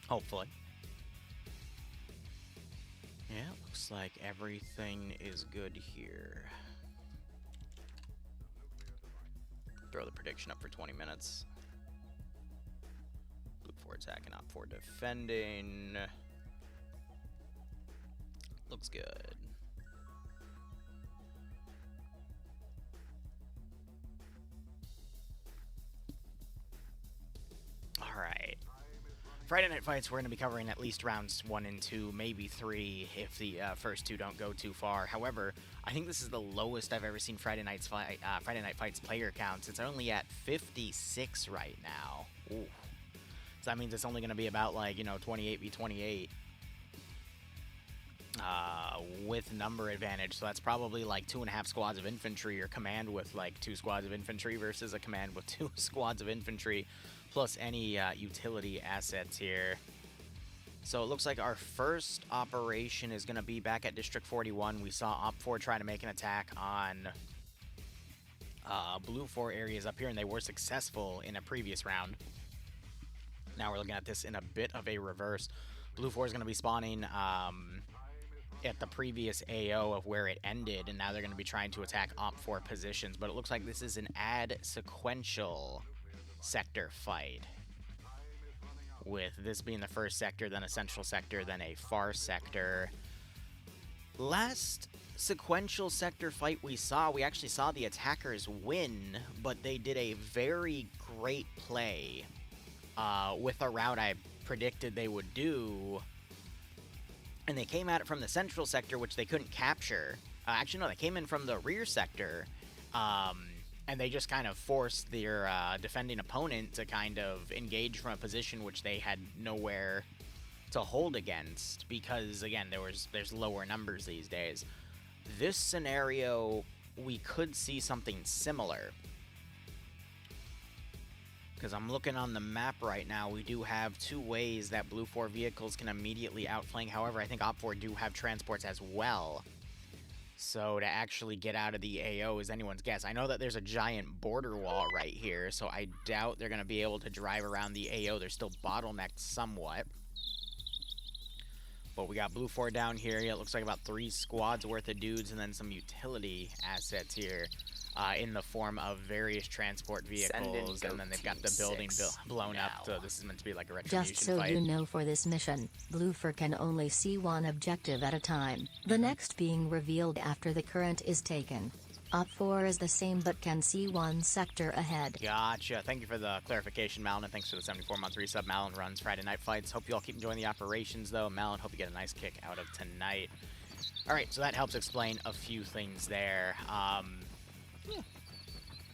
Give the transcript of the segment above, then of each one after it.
Hopefully. Yeah, looks like everything is good here. Throw the prediction up for 20 minutes. Blue 4 attacking, Op 4 defending. Looks good. Alright. Friday Night Fights, we're going to be covering at least rounds 1 and 2, maybe 3 if the first two don't go too far. However, I think this is the lowest I've ever seen Friday Night Fights player counts. It's only at 56 right now. Ooh. So that means it's only going to be about, like, 28v28 with number advantage. So that's probably like 2.5 squads of infantry, or command with like 2 squads of infantry versus a command with 2 squads of infantry, plus any utility assets here. So it looks like our first operation is going to be back at District 41. We saw Op 4 try to make an attack on Blue 4 areas up here, and they were successful in a previous round. Now we're looking at this in a bit of a reverse. Blue 4 is going to be spawning at the previous AO of where it ended, and now they're going to be trying to attack Op 4 positions. But it looks like this is an add sequential sector fight, with this being the first sector, then a central sector, then a far sector. Last sequential sector fight we actually saw the attackers win, but they did a very great play with a route I predicted they would do. And they came at it from the central sector, which they couldn't capture. Actually, no, they came in from the rear sector, and they just kind of forced their defending opponent to kind of engage from a position which they had nowhere to hold against, because, again, there's lower numbers these days. This scenario, we could see something similar, because I'm looking on the map right now. We do have 2 ways that Blue 4 vehicles can immediately outflank. However, I think Op 4 do have transports as well. So to actually get out of the AO is anyone's guess. I know that there's a giant border wall right here, so I doubt they're going to be able to drive around the AO. They're still bottlenecked somewhat. But we got Blue 4 down here. Yeah, it looks like about 3 squads worth of dudes, and then some utility assets here. In the form of various transport vehicles, and then they've got the building blown up, so this is meant to be like a retribution fight. Just so you know, for this mission, Blue 4 can only see 1 objective at a time, the next being revealed after the current is taken. Op 4 is the same but can see 1 sector ahead. Gotcha. Thank you for the clarification, Malin, and thanks for the 74-month resub. Malin runs Friday Night Fights. Hope you all keep enjoying the operations, though. Malin, hope you get a nice kick out of tonight. Alright, so that helps explain a few things there.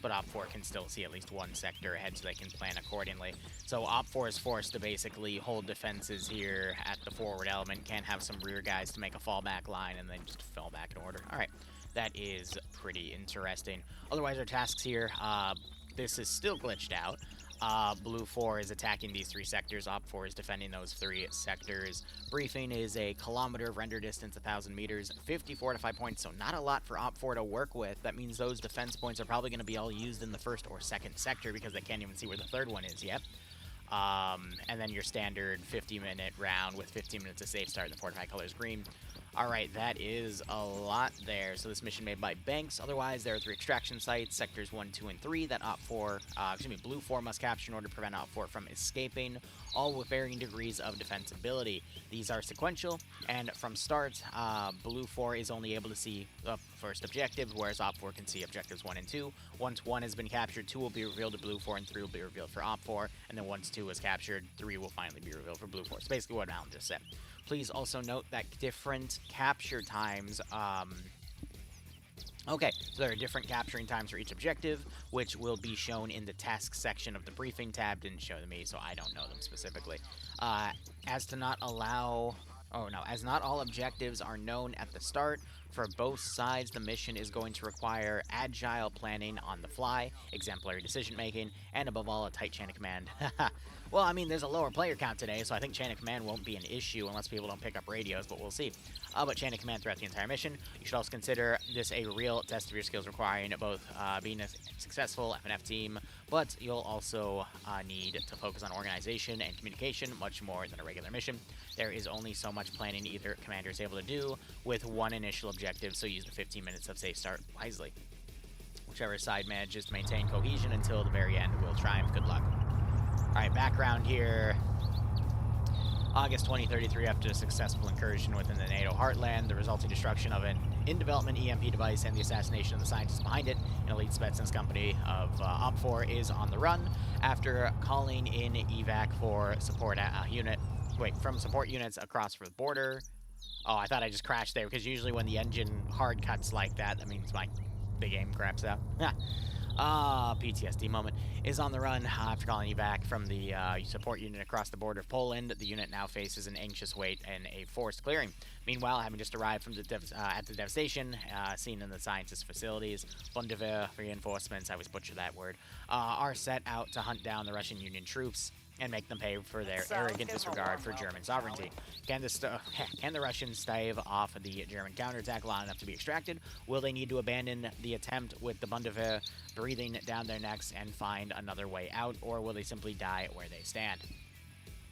But Op 4 can still see at least 1 sector ahead, so they can plan accordingly. So Op 4 is forced to basically hold defenses here at the forward element, can't have some rear guys to make a fallback line, and then just fall back in order. Alright, that is pretty interesting. Otherwise, our tasks here, this is still glitched out. Blue 4 is attacking these 3 sectors. Op 4 is defending those 3 sectors. Briefing is a kilometer of render distance, 1,000 meters, 50 fortified points, so not a lot for Op 4 to work with. That means those defense points are probably going to be all used in the first or second sector, because they can't even see where the third one is yet. And then your standard 50-minute round with 15 minutes of safe start. The fortified color is green. Alright, that is a lot there. So this mission made by Banks. Otherwise, there are 3 extraction sites, sectors 1, 2, and 3, that Blue 4 must capture in order to prevent Op 4 from escaping, all with varying degrees of defensibility. These are sequential, and from start, Blue 4 is only able to see the first objective, whereas Op 4 can see objectives 1 and 2. Once 1 has been captured, 2 will be revealed to Blue 4, and 3 will be revealed for Op 4, and then once 2 is captured, 3 will finally be revealed for Blue 4. So basically what Alan just said. Please also note that different capture times, okay, so there are different capturing times for each objective, which will be shown in the task section of the briefing tab. Didn't show to me, so I don't know them specifically. As not all objectives are known at the start, for both sides, the mission is going to require agile planning on the fly, exemplary decision-making, and above all, a tight chain of command. Well, I mean, there's a lower player count today, so I think chain of command won't be an issue unless people don't pick up radios, but we'll see. But chain of command throughout the entire mission. You should also consider this a real test of your skills, requiring both being a successful FNF team, but you'll also need to focus on organization and communication much more than a regular mission. There is only so much planning either commander is able to do with one initial objective, so use the 15 minutes of safe start wisely. Whichever side manages to maintain cohesion until the very end will triumph. Good luck. Alright, background here. August 2033, after a successful incursion within the NATO heartland, the resulting destruction of an in-development EMP device and the assassination of the scientists behind it, an elite Spetsnaz company of OPFOR is on the run after calling in evac for support from support units across the border. Oh, I thought I just crashed there, because usually when the engine hard cuts like that, that means my big aim craps out. PTSD moment. Is on the run after calling evac from the support unit across the border of Poland. The unit now faces an anxious wait in a forced clearing. Meanwhile, having just arrived from the at the devastation seen in the scientist facilities, Bundeswehr reinforcements, I always butcher that word, are set out to hunt down the Russian Union troops and make them pay for their arrogant disregard for German sovereignty. Can the Russians stave off the German counterattack long enough to be extracted? Will they need to abandon the attempt with the Bundeswehr breathing down their necks and find another way out, or will they simply die where they stand?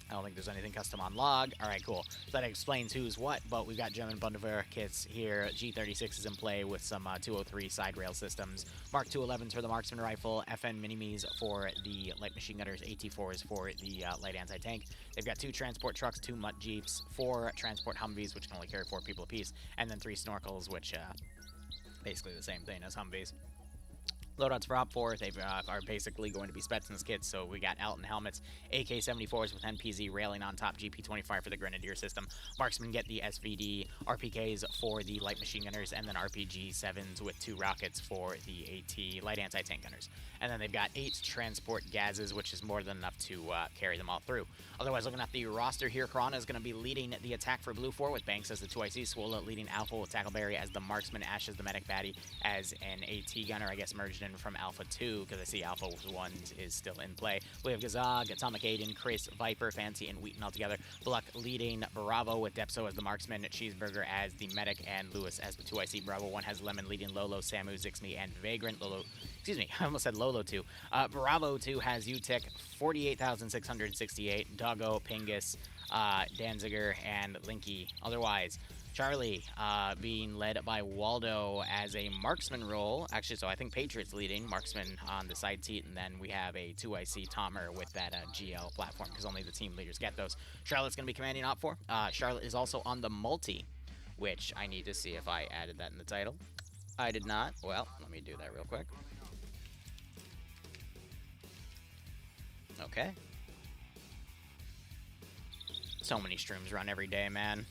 I don't think there's anything custom on log. Alright, cool. So that explains who's what, but we've got German Bundeswehr kits here. G36 is in play with some 203 side rail systems. Mark 211s for the marksman rifle, FN Minimes for the light machine gunners, AT4s for the light anti-tank. They've got 2 transport trucks, 2 mutt jeeps, 4 transport Humvees, which can only carry 4 people apiece, and then 3 snorkels, which basically the same thing as Humvees. Loadouts for OPFOR, they are basically going to be Spetsnaz kits, so we got Alton helmets, AK-74s with NPZ railing on top, GP-25 for the Grenadier system. Marksmen get the SVD, RPKs for the light machine gunners, and then RPG-7s with 2 rockets for the AT light anti-tank gunners. And then they've got 8 transport gazes, which is more than enough to carry them all through. Otherwise, looking at the roster here, Karana is going to be leading the attack for Blue 4 with Banks as the 2IC, Swola leading Alpha with Tackleberry as the marksman, Ash as the medic baddie as an AT gunner, I guess merged in from Alpha 2, because I see Alpha 1 is still in play. We have Gazag, Atomic Aiden, Chris, Viper, Fancy, and Wheaton all together. Bluck leading Bravo with Depso as the marksman, Cheeseburger as the medic, and Lewis as the 2IC. Bravo 1 has Lemon leading Lolo, Samu, Zixme, and Vagrant. I almost said Lolo 2. Bravo 2 has UTech, 48,668, Doggo, Pingus, Danziger, and Linky. Otherwise, Charlie being led by Waldo as a marksman role. Actually, so I think Patriot's leading marksman on the side seat, and then we have a 2IC Tomer with that GL platform, because only the team leaders get those. Charlotte's going to be commanding OPFOR. Charlotte is also on the multi, which I need to see if I added that in the title. I did not. Well, let me do that real quick. Okay. So many streams run every day, man.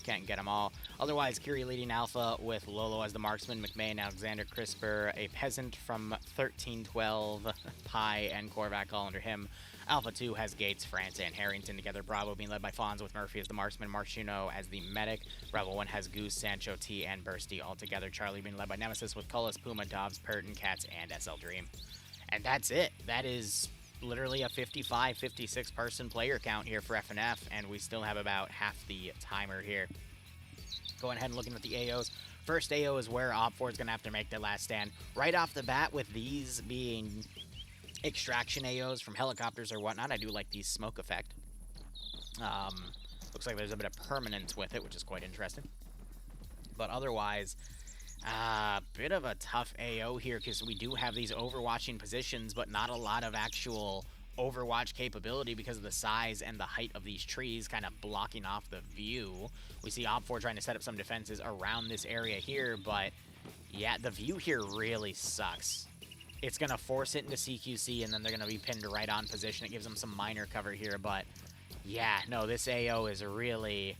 Can't get them all. Otherwise, Kiri leading Alpha with Lolo as the marksman, McMahon, Alexander Crisper, a peasant from 1312, Pi, and Korvac all under him. Alpha 2 has Gates, France, and Harrington together. Bravo being led by Fonz with Murphy as the marksman, Marchuno as the medic. Bravo 1 has Goose, Sancho, T, and Bursty all together. Charlie being led by Nemesis with Cullis, Puma, Dobbs, Purton, Cats, and SL Dream. And that's it. That is literally a 55, 56 person player count here for FNF, and we still have about half the timer here. Going ahead and looking at the AOs. First AO is where OPFOR is going to have to make their last stand. Right off the bat, with these being extraction AOs from helicopters or whatnot, I do like the smoke effect. Looks like there's a bit of permanence with it, which is quite interesting. But otherwise, bit of a tough AO here, because we do have these overwatching positions, but not a lot of actual overwatch capability because of the size and the height of these trees kind of blocking off the view. We see OPFOR trying to set up some defenses around this area here, but yeah, the view here really sucks. It's going to force it into CQC, and then they're going to be pinned right on position. It gives them some minor cover here, but yeah, no, this AO is really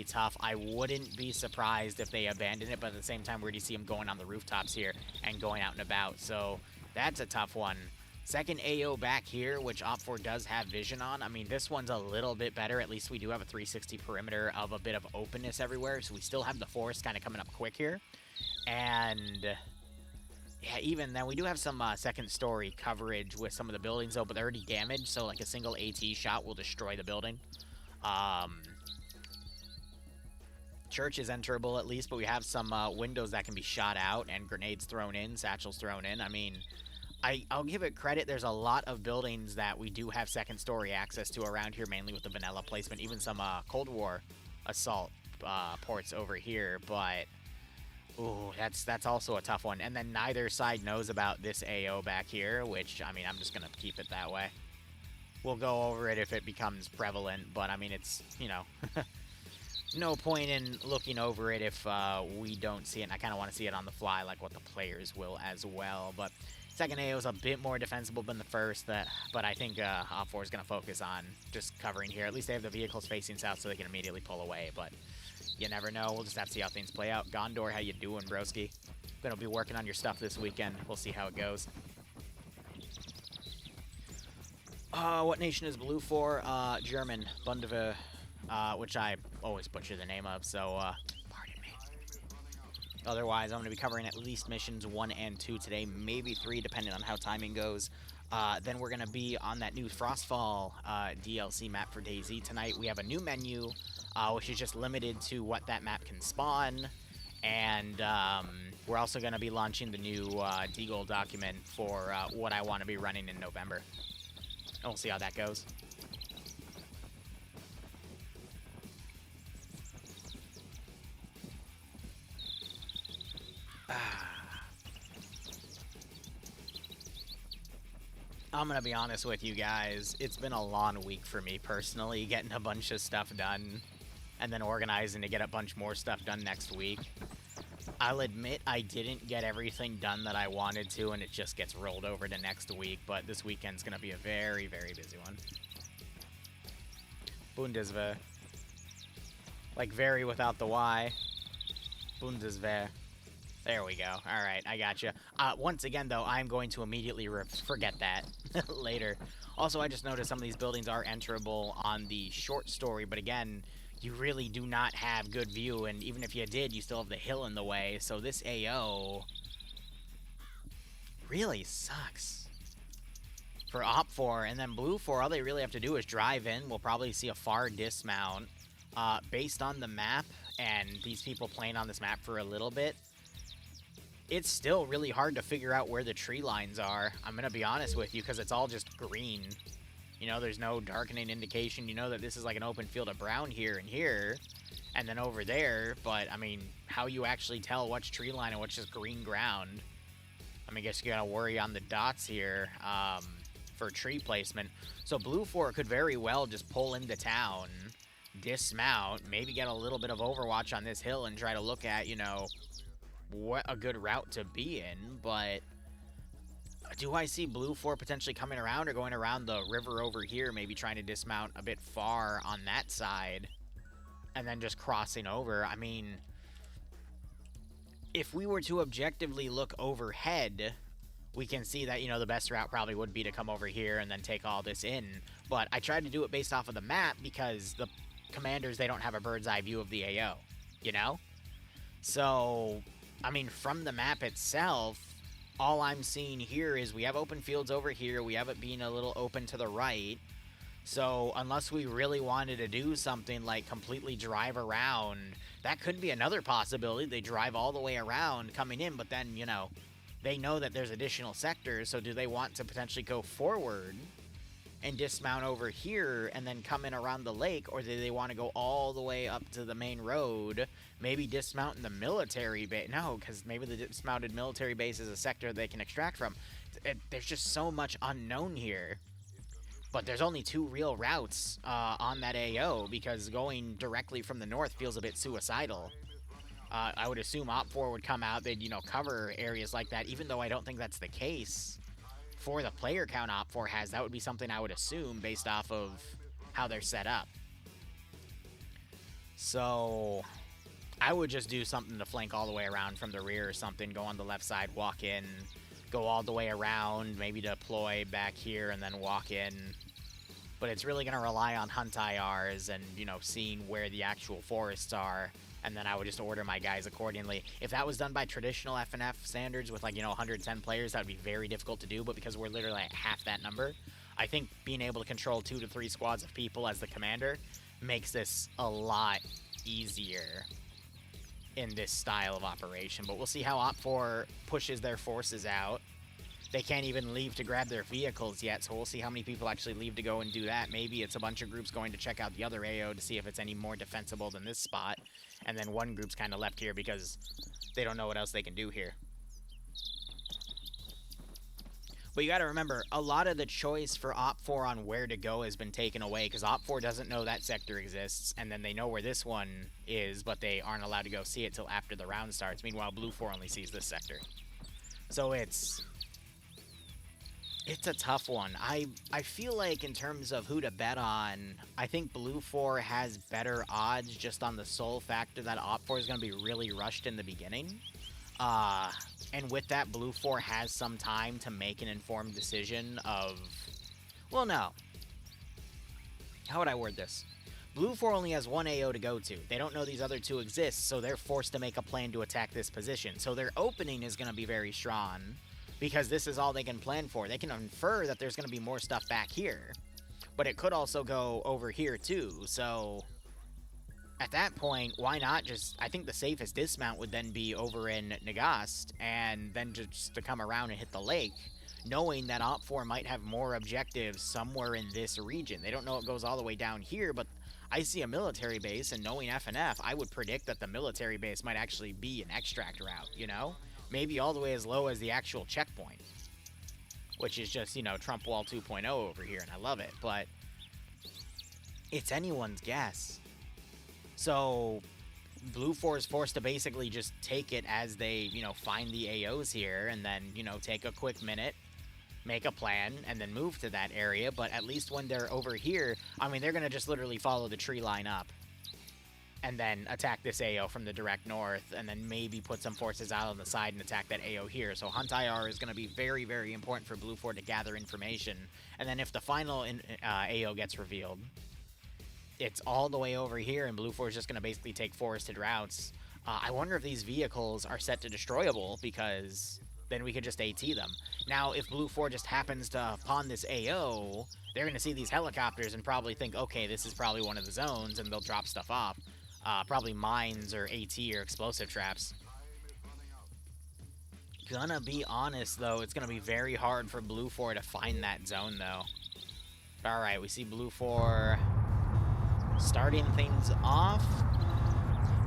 tough. I wouldn't be surprised if they abandon it, but at the same time, we already see them going on the rooftops here and going out and about, so that's a tough one. Second AO back here, which Op4 does have vision on. I mean, this one's a little bit better. At least we do have a 360 perimeter of a bit of openness everywhere. So we still have the forest kind of coming up quick here. And yeah, even then, we do have some second story coverage with some of the buildings, though, but they're already damaged. So like a single AT shot will destroy the building. Church is enterable at least, but we have some windows that can be shot out and grenades thrown in, satchels thrown in. I mean, I'll give it credit. There's a lot of buildings that we do have second story access to around here, mainly with the vanilla placement, even some Cold War assault ports over here. But ooh, that's also a tough one. And then neither side knows about this AO back here, which, I mean, I'm just going to keep it that way. We'll go over it if it becomes prevalent, but I mean, it's, you know, no point in looking over it if we don't see it. And I kind of want to see it on the fly, like what the players will as well. But second AO is a bit more defensible than the first, but I think Op4 is going to focus on just covering here. At least they have the vehicles facing south so they can immediately pull away, but you never know. We'll just have to see how things play out. Gondor, how you doing, broski? Going to be working on your stuff this weekend. We'll see how it goes. What nation is blue for? German. Bundeve, which I always butcher the name of, so pardon me. Otherwise, I'm going to be covering at least missions 1 and 2 today, maybe 3, depending on how timing goes. Then we're going to be on that new Frostfall DLC map for DayZ tonight. We have a new menu, which is just limited to what that map can spawn. And we're also going to be launching the new Deagle document for what I want to be running in November. And we'll see how that goes. I'm gonna be honest with you guys, it's been a long week for me personally, getting a bunch of stuff done and then organizing to get a bunch more stuff done next week. I'll admit I didn't get everything done that I wanted to, and it just gets rolled over to next week, but this weekend's gonna be a very, very busy one. Bundeswehr. Like very without the Y. Bundeswehr. There we go. All right, I gotcha. Once again, though, I'm going to immediately forget that later. Also, I just noticed some of these buildings are enterable on the short story, but again, you really do not have good view, and even if you did, you still have the hill in the way, so this AO really sucks for Op4. And then Blue 4, all they really have to do is drive in. We'll probably see a far dismount. Based on the map, and these people playing on this map for a little bit, it's still really hard to figure out where the tree lines are. I'm going to be honest with you, because it's all just green. You know, there's no darkening indication. You know that this is like an open field of brown here and here, and then over there. But, I mean, how you actually tell what's tree line and what's just green ground? I mean, I guess you got to worry on the dots here for tree placement. So Blue 4 could very well just pull into town, dismount, maybe get a little bit of overwatch on this hill and try to look at, you know, what a good route to be in. But do I see Blue 4 potentially coming around or going around the river over here, maybe trying to dismount a bit far on that side and then just crossing over? I mean, if we were to objectively look overhead, we can see that, you know, the best route probably would be to come over here and then take all this in. But I tried to do it based off of the map because the commanders, they don't have a bird's eye view of the AO, you know? So, I mean, from the map itself, all I'm seeing here is we have open fields over here. We have it being a little open to the right. So unless we really wanted to do something like completely drive around, that could be another possibility. They drive all the way around coming in, but then, you know, they know that there's additional sectors. So do they want to potentially go forward and dismount over here and then come in around the lake, or do they want to go all the way up to the main road, maybe dismount in the military base? No, because maybe the dismounted military base is a sector they can extract from. There's just so much unknown here. But there's only 2 real routes on that AO, because going directly from the north feels a bit suicidal. I would assume Op4 would come out, they'd, you know, cover areas like that, even though I don't think that's the case. For the player count Op4 has, that would be something I would assume based off of how they're set up. So I would just do something to flank all the way around from the rear or something, go on the left side, walk in, go all the way around, maybe deploy back here and then walk in. But it's really going to rely on hunt IRs and, you know, seeing where the actual forests are. And then I would just order my guys accordingly. If that was done by traditional FNF standards with, like, you know, 110 players, that would be very difficult to do. But because we're literally at half that number, I think being able to control 2 to 3 squads of people as the commander makes this a lot easier in this style of operation. But we'll see how Op4 pushes their forces out. They can't even leave to grab their vehicles yet, so we'll see how many people actually leave to go and do that. Maybe it's a bunch of groups going to check out the other AO to see if it's any more defensible than this spot, and then one group's kind of left here because they don't know what else they can do here. But you got to remember, a lot of the choice for Op4 on where to go has been taken away, because Op4 doesn't know that sector exists, and then they know where this one is, but they aren't allowed to go see it till after the round starts. Meanwhile, Blue 4 only sees this sector. So it's a tough one. I feel like in terms of who to bet on, I think Blue 4 has better odds just on the sole factor that Op4 is going to be really rushed in the beginning. And with that, Blue 4 has some time to make an informed decision of... Well, no. How would I word this? Blue 4 only has one AO to go to. They don't know these other two exist, so they're forced to make a plan to attack this position. So their opening is going to be very strong, because this is all they can plan for. They can infer that there's going to be more stuff back here, but it could also go over here too. So at that point, why not just... I think the safest dismount would then be over in Nagast, and then just to come around and hit the lake, knowing that Op4 might have more objectives somewhere in this region. They don't know it goes all the way down here, but I see a military base, and knowing FNF, I would predict that the military base might actually be an extract route, you know? Maybe all the way as low as the actual checkpoint, which is just, you know, Trump Wall 2.0 over here, and I love it, but it's anyone's guess. So Blue 4 is forced to basically just take it as they, you know, find the AOs here, and then, you know, take a quick minute, make a plan, and then move to that area. But at least when they're over here, I mean, they're going to just literally follow the tree line up and then attack this AO from the direct north, and then maybe put some forces out on the side and attack that AO here. So Hunt IR is going to be very, very important for Blue 4 to gather information. And then if the final AO gets revealed, it's all the way over here, and Blue 4 is just going to basically take forested routes. I wonder if these vehicles are set to destroyable, because then we could just AT them. Now, if Blue 4 just happens to pawn this AO, they're going to see these helicopters and probably think, okay, this is probably one of the zones, and they'll drop stuff off. Probably mines or AT or explosive traps. Gonna be honest, though, it's gonna be very hard for Blue 4 to find that zone, though. Alright, we see Blue 4 starting things off.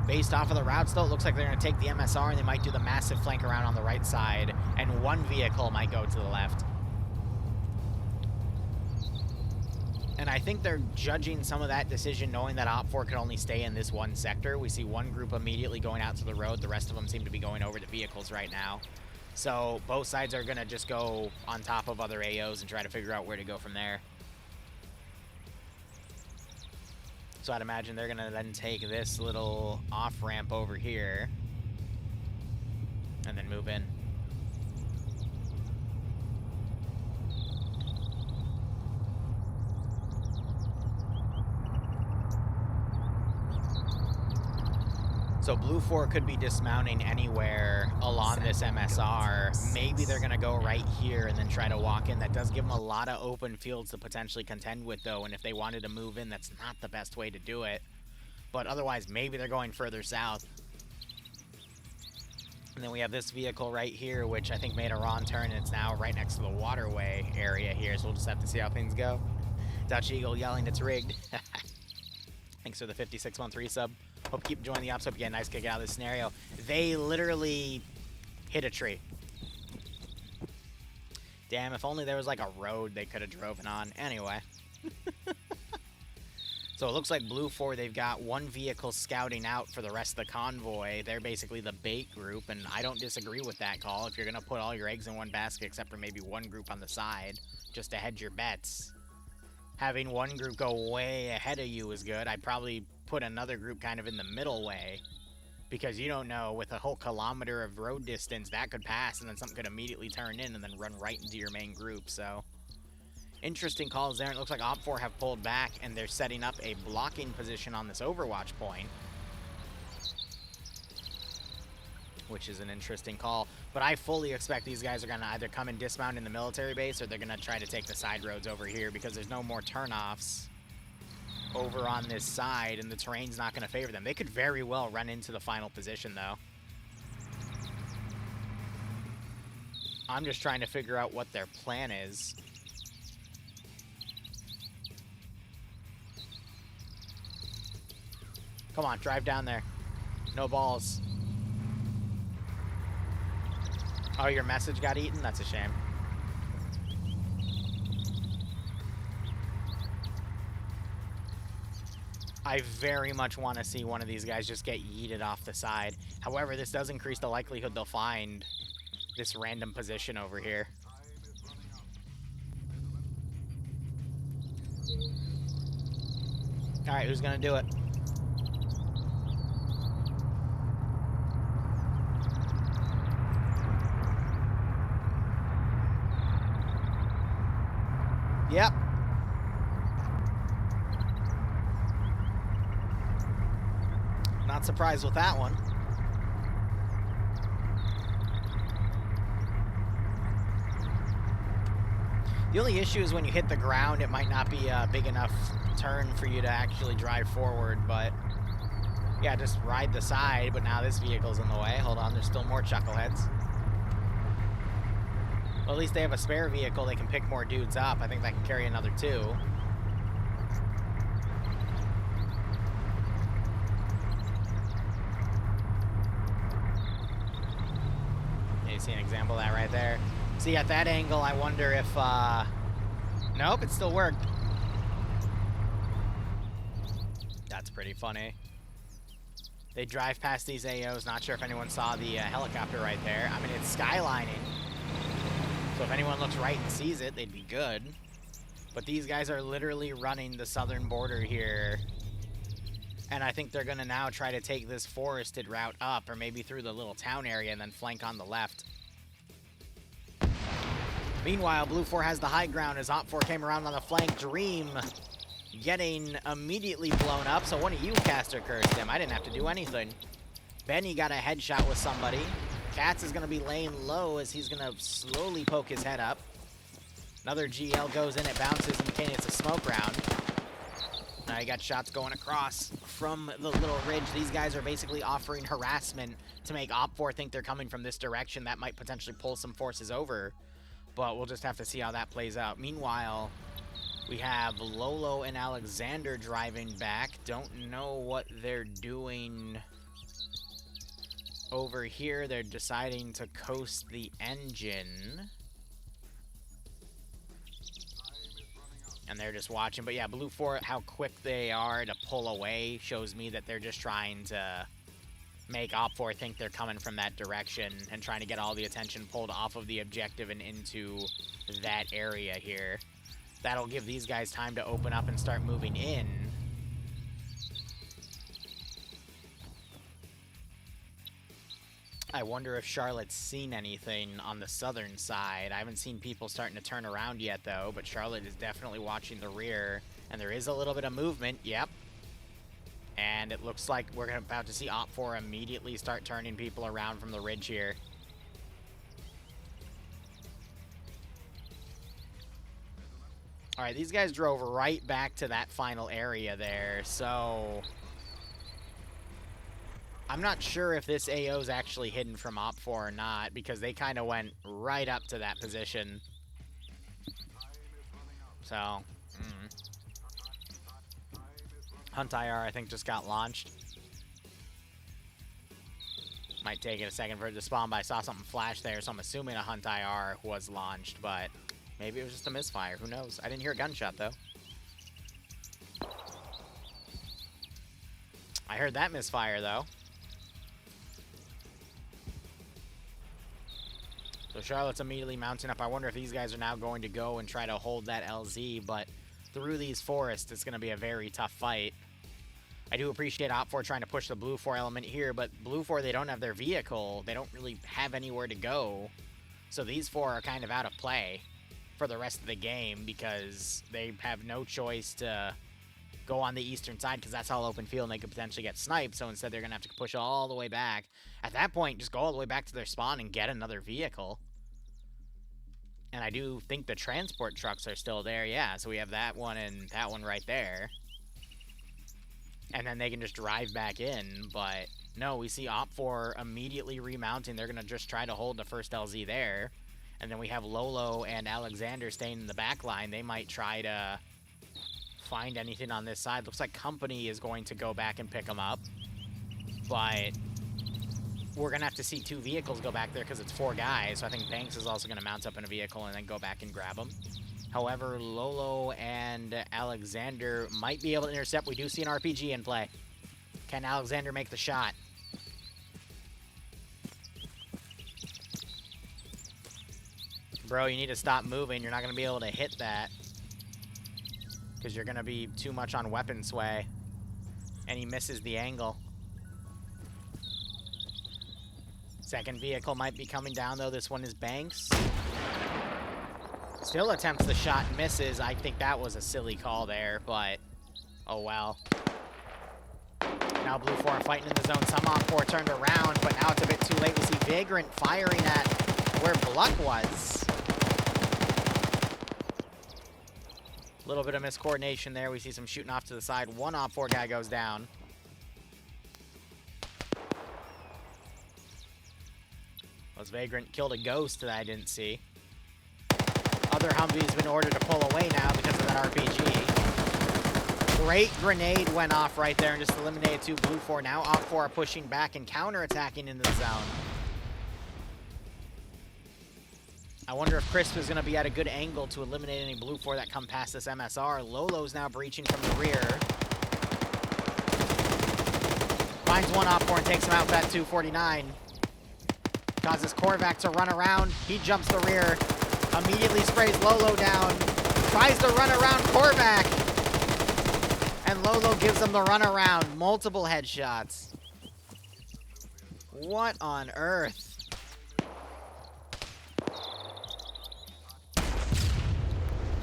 Based off of the routes, though, it looks like they're gonna take the MSR, and they might do the massive flank around on the right side, and one vehicle might go to the left. And I think they're judging some of that decision knowing that Op4 could only stay in this one sector. We see one group immediately going out to the road. The rest of them seem to be going over to vehicles right now. So both sides are going to just go on top of other AOs and try to figure out where to go from there. So I'd imagine they're going to then take this little off-ramp over here and then move in. So Blue 4 could be dismounting anywhere along this MSR. Maybe they're going to go right here and then try to walk in. That does give them a lot of open fields to potentially contend with, though. And if they wanted to move in, that's not the best way to do it. But otherwise, maybe they're going further south. And then we have this vehicle right here, which I think made a wrong turn. And it's now right next to the waterway area here. So we'll just have to see how things go. Dutch Eagle yelling it's rigged. Thanks for the 56-month resub. Hope you keep enjoying the ops. Hope you get a nice kick out of this scenario. They literally hit a tree. Damn, if only there was like a road they could have driven on. Anyway. So it looks like Blue 4, they've got one vehicle scouting out for the rest of the convoy. They're basically the bait group, and I don't disagree with that call. If you're going to put all your eggs in one basket, except for maybe one group on the side, just to hedge your bets, having one group go way ahead of you is good. I'd probably put another group kind of in the middle way Because you don't know, with a whole kilometer of road distance, that could pass, and then something could immediately turn in and then run right into your main group, so... Interesting calls there. It looks like Op4 have pulled back, and they're setting up a blocking position on this Overwatch point. Which is an interesting call. But I fully expect these guys are going to either come and dismount in the military base, or they're going to try to take the side roads over here, because there's no more turnoffs over on this side, and the terrain's not going to favor them. They could very well run into the final position, though. I'm just trying to figure out what their plan is. Come on, drive down there. No balls. Oh, your message got eaten? That's a shame. I very much want to see one of these guys just get yeeted off the side. However, this does increase the likelihood they'll find this random position over here. Alright, who's gonna do it? Yep. Not surprised with that one. The only issue is when you hit the ground, it might not be a big enough turn for you to actually drive forward, but yeah, just ride the side, but now this vehicle's in the way. Hold on, there's still more chuckleheads. Well, at least they have a spare vehicle. They can pick more dudes up. I think that can carry another 2. You see an example of that right there. See, at that angle, I wonder if, nope, it still worked. That's pretty funny. They drive past these AOs. Not sure if anyone saw the helicopter right there. I mean, it's skylining. So if anyone looks right and sees it, they'd be good. But these guys are literally running the southern border here. And I think they're going to now try to take this forested route up, or maybe through the little town area and then flank on the left. Meanwhile, Blue 4 has the high ground as Op 4 came around on the flank. Dream getting immediately blown up, so one of you caster cursed him. I didn't have to do anything. Benny got a headshot with somebody. Katz is going to be laying low as he's going to slowly poke his head up. Another GL goes in, it bounces, indicating it's a smoke round. Now you got shots going across from the little ridge. These guys are basically offering harassment to make Op4 think they're coming from this direction. That might potentially pull some forces over, but we'll just have to see how that plays out. Meanwhile, we have Lolo and Alexander driving back. Don't know what they're doing over here. They're deciding to coast the engine. And they're just watching. But yeah, Blue 4, how quick they are to pull away shows me that they're just trying to make Op4 think they're coming from that direction and trying to get all the attention pulled off of the objective and into that area here. That'll give these guys time to open up and start moving in. I wonder if Charlotte's seen anything on the southern side. I haven't seen people starting to turn around yet, though, but Charlotte is definitely watching the rear, and there is a little bit of movement. Yep. And it looks like we're about to see Op4 immediately start turning people around from the ridge here. All right, these guys drove right back to that final area there, so I'm not sure if this AO is actually hidden from Op4 or not, because they kind of went right up to that position. So, Hunt IR, I think, just got launched. Might take it a second for it to spawn, but I saw something flash there, so I'm assuming a Hunt IR was launched, but maybe it was just a misfire. Who knows? I didn't hear a gunshot, though. I heard that misfire, though. So Charlotte's immediately mounting up. I wonder if these guys are now going to go and try to hold that LZ, but through these forests, it's going to be a very tough fight. I do appreciate Op4 trying to push the Blue 4 element here, but Blue 4, they don't have their vehicle. They don't really have anywhere to go. So these 4 are kind of out of play for the rest of the game because they have no choice to go on the eastern side because that's all open field and they could potentially get sniped. So instead, they're going to have to push all the way back. At that point, just go all the way back to their spawn and get another vehicle. And I do think the transport trucks are still there. Yeah, so we have that one and that one right there. And then they can just drive back in. But no, we see Op4 immediately remounting. They're going to just try to hold the first LZ there. And then we have Lolo and Alexander staying in the back line. They might try to find anything on this side. Looks like Company is going to go back and pick them up. But we're going to have to see 2 vehicles go back there because it's 4 guys. So I think Banks is also going to mount up in a vehicle and then go back and grab them. However, Lolo and Alexander might be able to intercept. We do see an RPG in play. Can Alexander make the shot? Bro, you need to stop moving. You're not going to be able to hit that because you're going to be too much on weapon sway. And he misses the angle. Second vehicle might be coming down, though. This one is Banks. Still attempts the shot and misses. I think that was a silly call there, but oh well. Now Blue 4 fighting in the zone. Some Op4 turned around, but now it's a bit too late. We see Vagrant firing at where Bluck was. A little bit of miscoordination there. We see some shooting off to the side. One Op4 guy goes down. Was Vagrant killed a ghost that I didn't see. Other Humvee's been ordered to pull away now because of that RPG. Great grenade went off right there and just eliminated 2 Blue 4. Now Op4 are pushing back and counter-attacking into the zone. I wonder if Crisp is going to be at a good angle to eliminate any Blue 4 that come past this MSR. Lolo's now breaching from the rear. Finds one Op4 and takes him out with that 249. Causes Korvac to run around. He jumps the rear. Immediately sprays Lolo down. Tries to run around Korvac. And Lolo gives him the runaround. Multiple headshots. What on earth?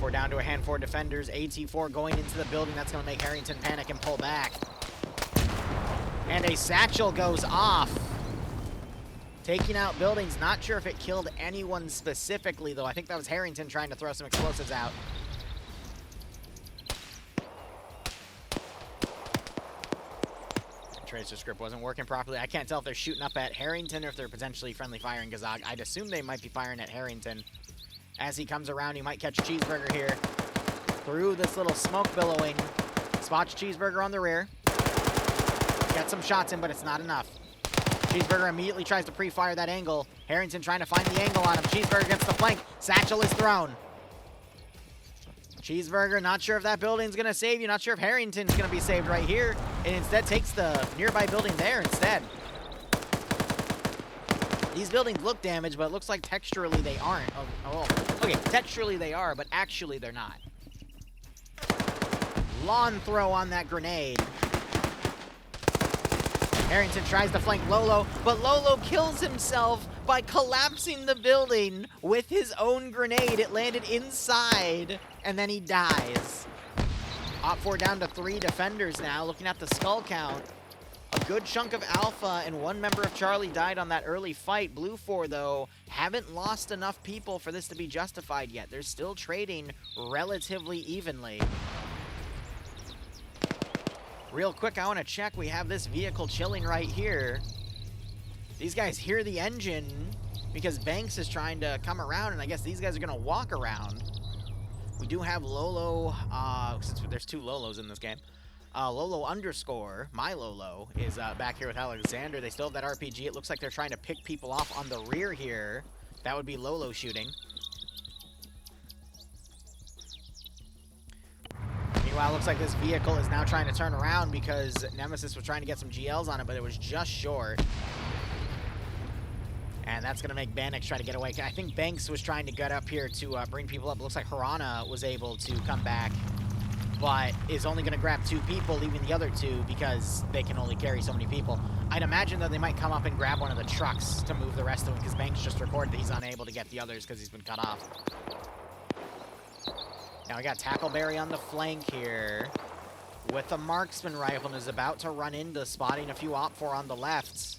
We're down to a handful of defenders. AT4 going into the building. That's going to make Harrington panic and pull back. And a satchel goes off. Taking out buildings. Not sure if it killed anyone specifically, though. I think that was Harrington trying to throw some explosives out. Tracer script wasn't working properly. I can't tell if they're shooting up at Harrington or if they're potentially friendly firing Gazag. I'd assume they might be firing at Harrington. As he comes around, he might catch Cheeseburger here. Through this little smoke billowing. Spots Cheeseburger on the rear. Gets some shots in, but it's not enough. Cheeseburger immediately tries to pre-fire that angle. Harrington trying to find the angle on him. Cheeseburger gets the flank. Satchel is thrown. Cheeseburger, not sure if that building's going to save you. Not sure if Harrington's going to be saved right here. And instead takes the nearby building there instead. These buildings look damaged, but it looks like texturally they aren't. Oh, okay, texturally they are, but actually they're not. Lawn throw on that grenade. Harrington tries to flank Lolo, but Lolo kills himself by collapsing the building with his own grenade. It landed inside, and then he dies. Op4 down to 3 defenders now. Looking at the skull count, a good chunk of Alpha and 1 member of Charlie died on that early fight. Blue 4, though, haven't lost enough people for this to be justified yet. They're still trading relatively evenly. Real quick, I want to check. We have this vehicle chilling right here. These guys hear the engine because Banks is trying to come around, and I guess these guys are going to walk around. We do have Lolo, since there's 2 Lolos in this game. Lolo underscore, my Lolo, is back here with Alexander. They still have that RPG. It looks like they're trying to pick people off on the rear here. That would be Lolo shooting. Meanwhile, it looks like this vehicle is now trying to turn around because Nemesis was trying to get some GLs on it, but it was just short. And that's going to make Bannock try to get away. I think Banks was trying to get up here to bring people up. It looks like Harana was able to come back but is only going to grab 2 people, leaving the other 2 because they can only carry so many people. I'd imagine that they might come up and grab one of the trucks to move the rest of them, because Banks just recorded that he's unable to get the others because he's been cut off. Now we got Tackleberry on the flank here with a marksman rifle and is about to run into spotting a few Op4 on the left.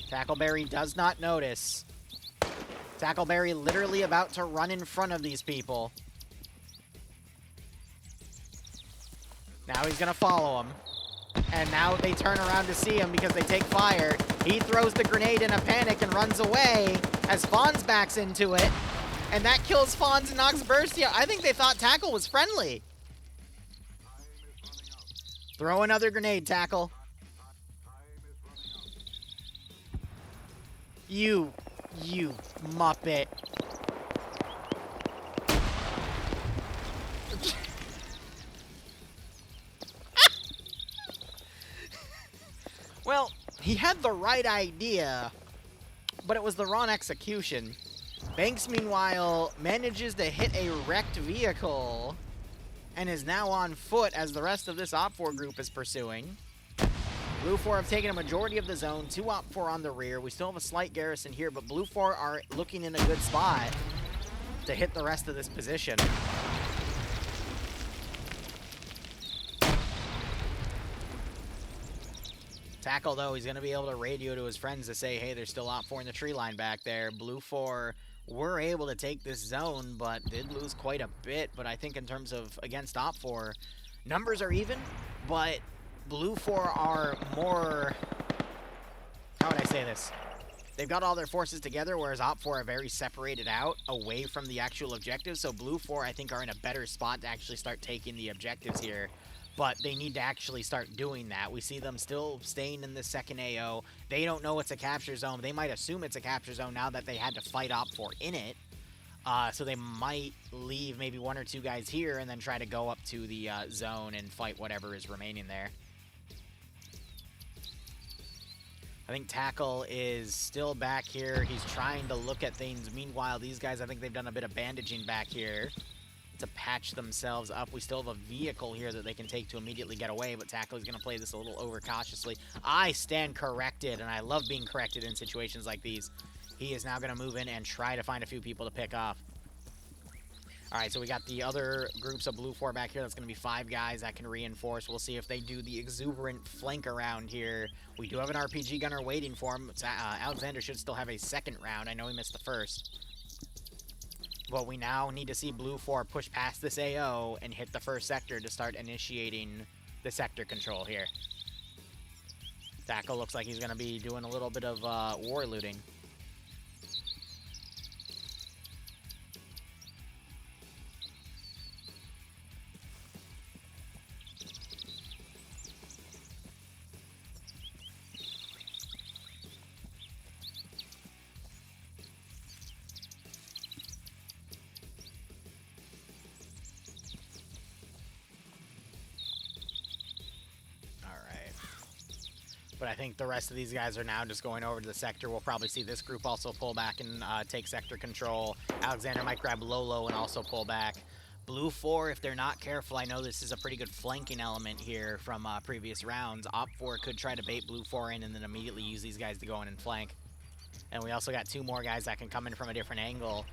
Tackleberry does not notice. Tackleberry literally about to run in front of these people. Now he's going to follow him. And now they turn around to see him because they take fire. He throws the grenade in a panic and runs away as Fonz backs into it. And that kills Fonz and knocks Burstia. I think they thought Tackle was friendly. Throw another grenade, Tackle. You Muppet. Well, he had the right idea, but it was the wrong execution. Banks, meanwhile, manages to hit a wrecked vehicle and is now on foot as the rest of this Op4 group is pursuing. Blue 4 have taken a majority of the zone, 2 Op4 on the rear. We still have a slight garrison here, but Blue 4 are looking in a good spot to hit the rest of this position. Tackle, though, he's going to be able to radio to his friends to say, hey, there's still Op4 in the tree line back there. Blue 4 were able to take this zone, but did lose quite a bit. But I think in terms of against Op4, numbers are even, but Blue 4 are more, how would I say this? They've got all their forces together, whereas Op4 are very separated out away from the actual objectives. So Blue 4, I think, are in a better spot to actually start taking the objectives here. But they need to actually start doing that. We see them still staying in the second AO. They don't know it's a capture zone. They might assume it's a capture zone now that they had to fight Op4 in it. So they might leave maybe 1 or 2 guys here and then try to go up to the zone and fight whatever is remaining there. I think Tackle is still back here. He's trying to look at things. Meanwhile, these guys, I think they've done a bit of bandaging back here to patch themselves up. We still have a vehicle here that they can take to immediately get away, but Tackle is going to play this a little overcautiously. I stand corrected, and I love being corrected in situations like these. He is now going to move in and try to find a few people to pick off. All right, so we got the other groups of Blue 4 back here. That's going to be 5 guys that can reinforce. We'll see if they do the exuberant flank around here. We do have an RPG gunner waiting for him. Alexander should still have a second round. I know he missed the first. But we now need to see Blue 4 push past this AO and hit the first sector to start initiating the sector control here. Tackle looks like he's going to be doing a little bit of war looting. But I think the rest of these guys are now just going over to the sector. We'll probably see this group also pull back and take sector control. Alexander might grab Lolo and also pull back. Blue 4, if they're not careful, I know this is a pretty good flanking element here from previous rounds. Op 4 could try to bait Blue 4 in and then immediately use these guys to go in and flank. And we also got 2 more guys that can come in from a different angle.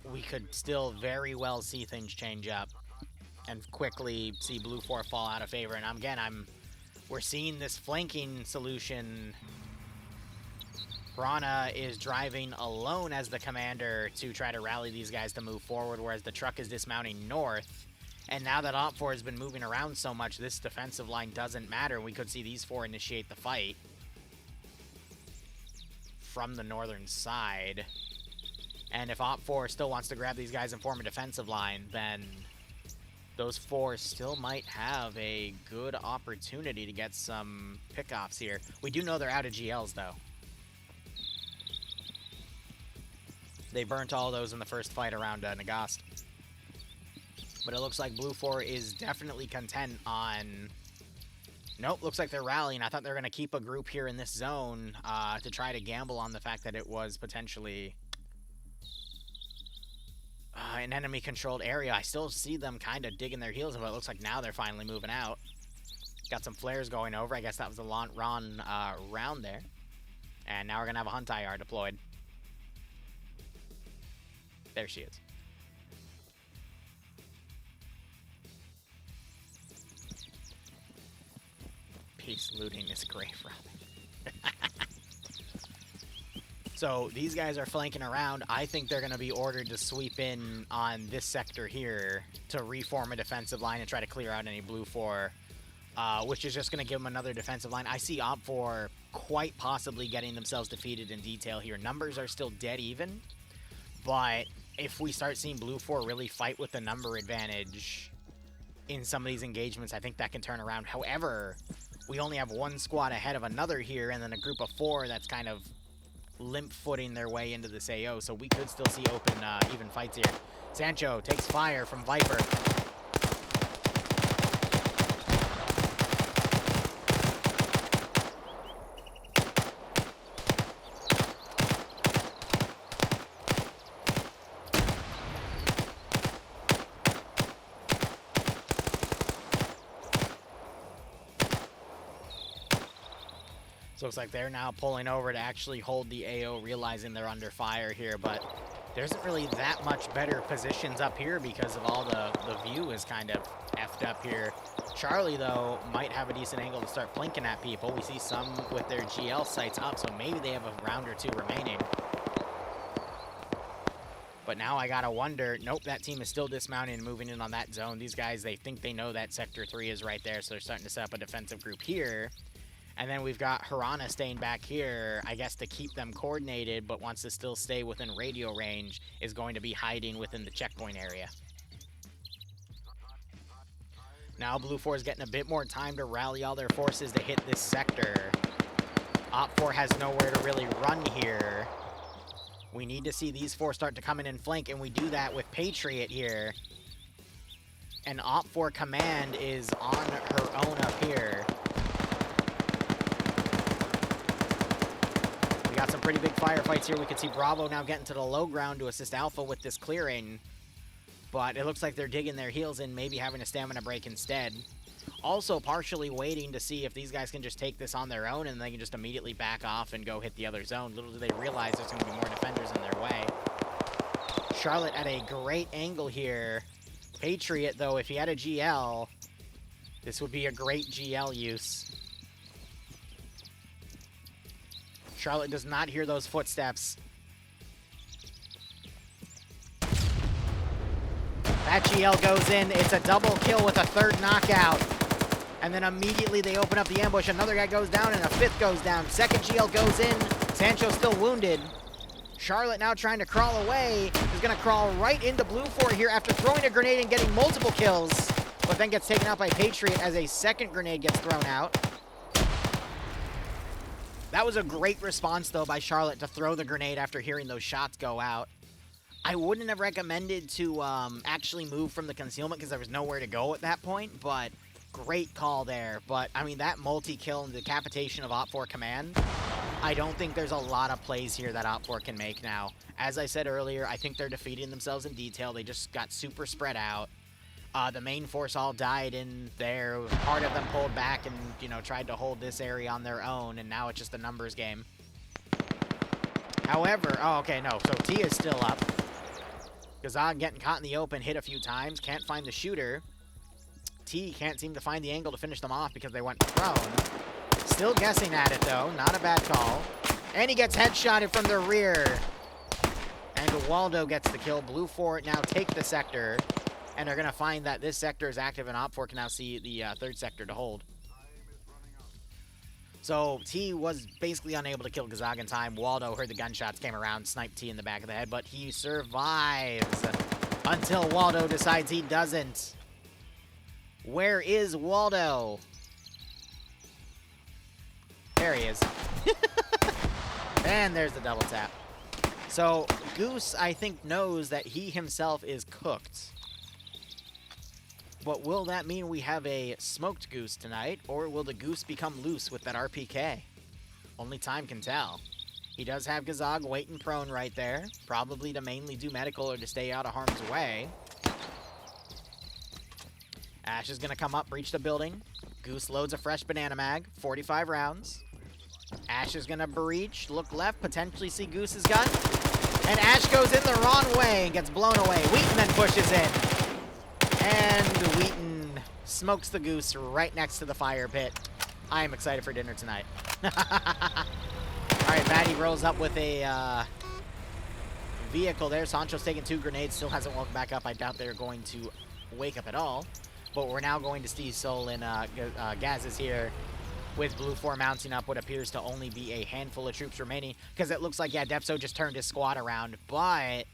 We could still very well see things change up and quickly see Blue 4 fall out of favor. And again, we're seeing this flanking solution. Brana is driving alone as the commander to try to rally these guys to move forward, whereas the truck is dismounting north. And now that Op 4 has been moving around so much, this defensive line doesn't matter. We could see these 4 initiate the fight from the northern side. And if Op 4 still wants to grab these guys and form a defensive line, then those 4 still might have a good opportunity to get some pickoffs here. We do know they're out of GLs, though. They burnt all those in the first fight around Nagast. But it looks like Blue 4 is definitely content on... Nope, looks like they're rallying. I thought they were going to keep a group here in this zone to try to gamble on the fact that it was potentially... an enemy-controlled area. I still see them kind of digging their heels, but it looks like now they're finally moving out. Got some flares going over. I guess that was the Ron round there. And now we're going to have a Hunt IR deployed. There she is. Peace looting is great, Robin. So these guys are flanking around. I think they're going to be ordered to sweep in on this sector here to reform a defensive line and try to clear out any Blue 4, which is just going to give them another defensive line. I see Op4 quite possibly getting themselves defeated in detail here. Numbers are still dead even, but if we start seeing Blue 4 really fight with the number advantage in some of these engagements, I think that can turn around. However, we only have one squad ahead of another here, and then a group of 4 that's kind of limp-footing their way into this AO, so we could still see open, even fights here. Sancho takes fire from Viper. So looks like they're now pulling over to actually hold the AO, realizing they're under fire here, but there isn't really that much better positions up here because of all the view is kind of effed up here. Charlie, though, might have a decent angle to start plinking at people. We see some with their GL sights up, so maybe they have a round or two remaining. But now I gotta wonder, nope, that team is still dismounting and moving in on that zone. These guys, they think they know that Sector 3 is right there, so they're starting to set up a defensive group here. And then we've got Harana staying back here, I guess, to keep them coordinated, but wants to still stay within radio range, is going to be hiding within the checkpoint area. Now Blue 4 is getting a bit more time to rally all their forces to hit this sector. Op 4 has nowhere to really run here. We need to see these 4 start to come in and flank, and we do that with Patriot here. And Op 4 command is on her own up here. Got some pretty big firefights here. We can see Bravo now getting to the low ground to assist Alpha with this clearing. But it looks like they're digging their heels in, maybe having a stamina break instead. Also partially waiting to see if these guys can just take this on their own and they can just immediately back off and go hit the other zone. Little do they realize there's going to be more defenders in their way. Charlotte at a great angle here. Patriot, though, if he had a GL, this would be a great GL use. Charlotte does not hear those footsteps. That GL goes in. It's a double kill with a third knockout. And then immediately they open up the ambush. Another guy goes down and a fifth goes down. Second GL goes in. Sancho's still wounded. Charlotte now trying to crawl away. He's going to crawl right into Blue 4 here after throwing a grenade and getting multiple kills. But then gets taken out by Patriot as a second grenade gets thrown out. That was a great response, though, by Charlotte to throw the grenade after hearing those shots go out. I wouldn't have recommended to actually move from the concealment because there was nowhere to go at that point, but great call there. But, I mean, that multi-kill and decapitation of Op 4 command, I don't think there's a lot of plays here that Op 4 can make now. As I said earlier, I think they're defeating themselves in detail. They just got super spread out. The main force all died in there. Part of them pulled back and, you know, tried to hold this area on their own, and now it's just a numbers game. However, oh, okay, no, so T is still up. Gazag getting caught in the open, hit a few times, can't find the shooter. T can't seem to find the angle to finish them off because they went prone. Still guessing at it, though, not a bad call. And he gets headshotted from the rear. And Waldo gets the kill. Blue 4 now take the sector. And they're going to find that this sector is active, and Op 4 can now see the third sector to hold. So T was basically unable to kill Gazag in time. Waldo heard the gunshots, came around, sniped T in the back of the head, but he survives until Waldo decides he doesn't. Where is Waldo? There he is. And there's the double tap. So Goose, I think, knows that he himself is cooked. But will that mean we have a smoked goose tonight, or will the goose become loose with that RPK? Only time can tell. He does have Gazog waiting prone right there, probably to mainly do medical or to stay out of harm's way. Ash is going to come up, breach the building. Goose loads a fresh banana mag, 45 rounds. Ash is going to breach, look left, potentially see Goose's gun. And Ash goes in the wrong way and gets blown away. Wheaton then pushes in. And Wheaton smokes the Goose right next to the fire pit. I am excited for dinner tonight. All right, Batty rolls up with a vehicle there. Sancho's taking 2 grenades, still hasn't woken back up. I doubt they're going to wake up at all. But we're now going to see Sol and Gaz is here with Blue 4 mounting up what appears to only be a handful of troops remaining. Because it looks like, yeah, Depso just turned his squad around. But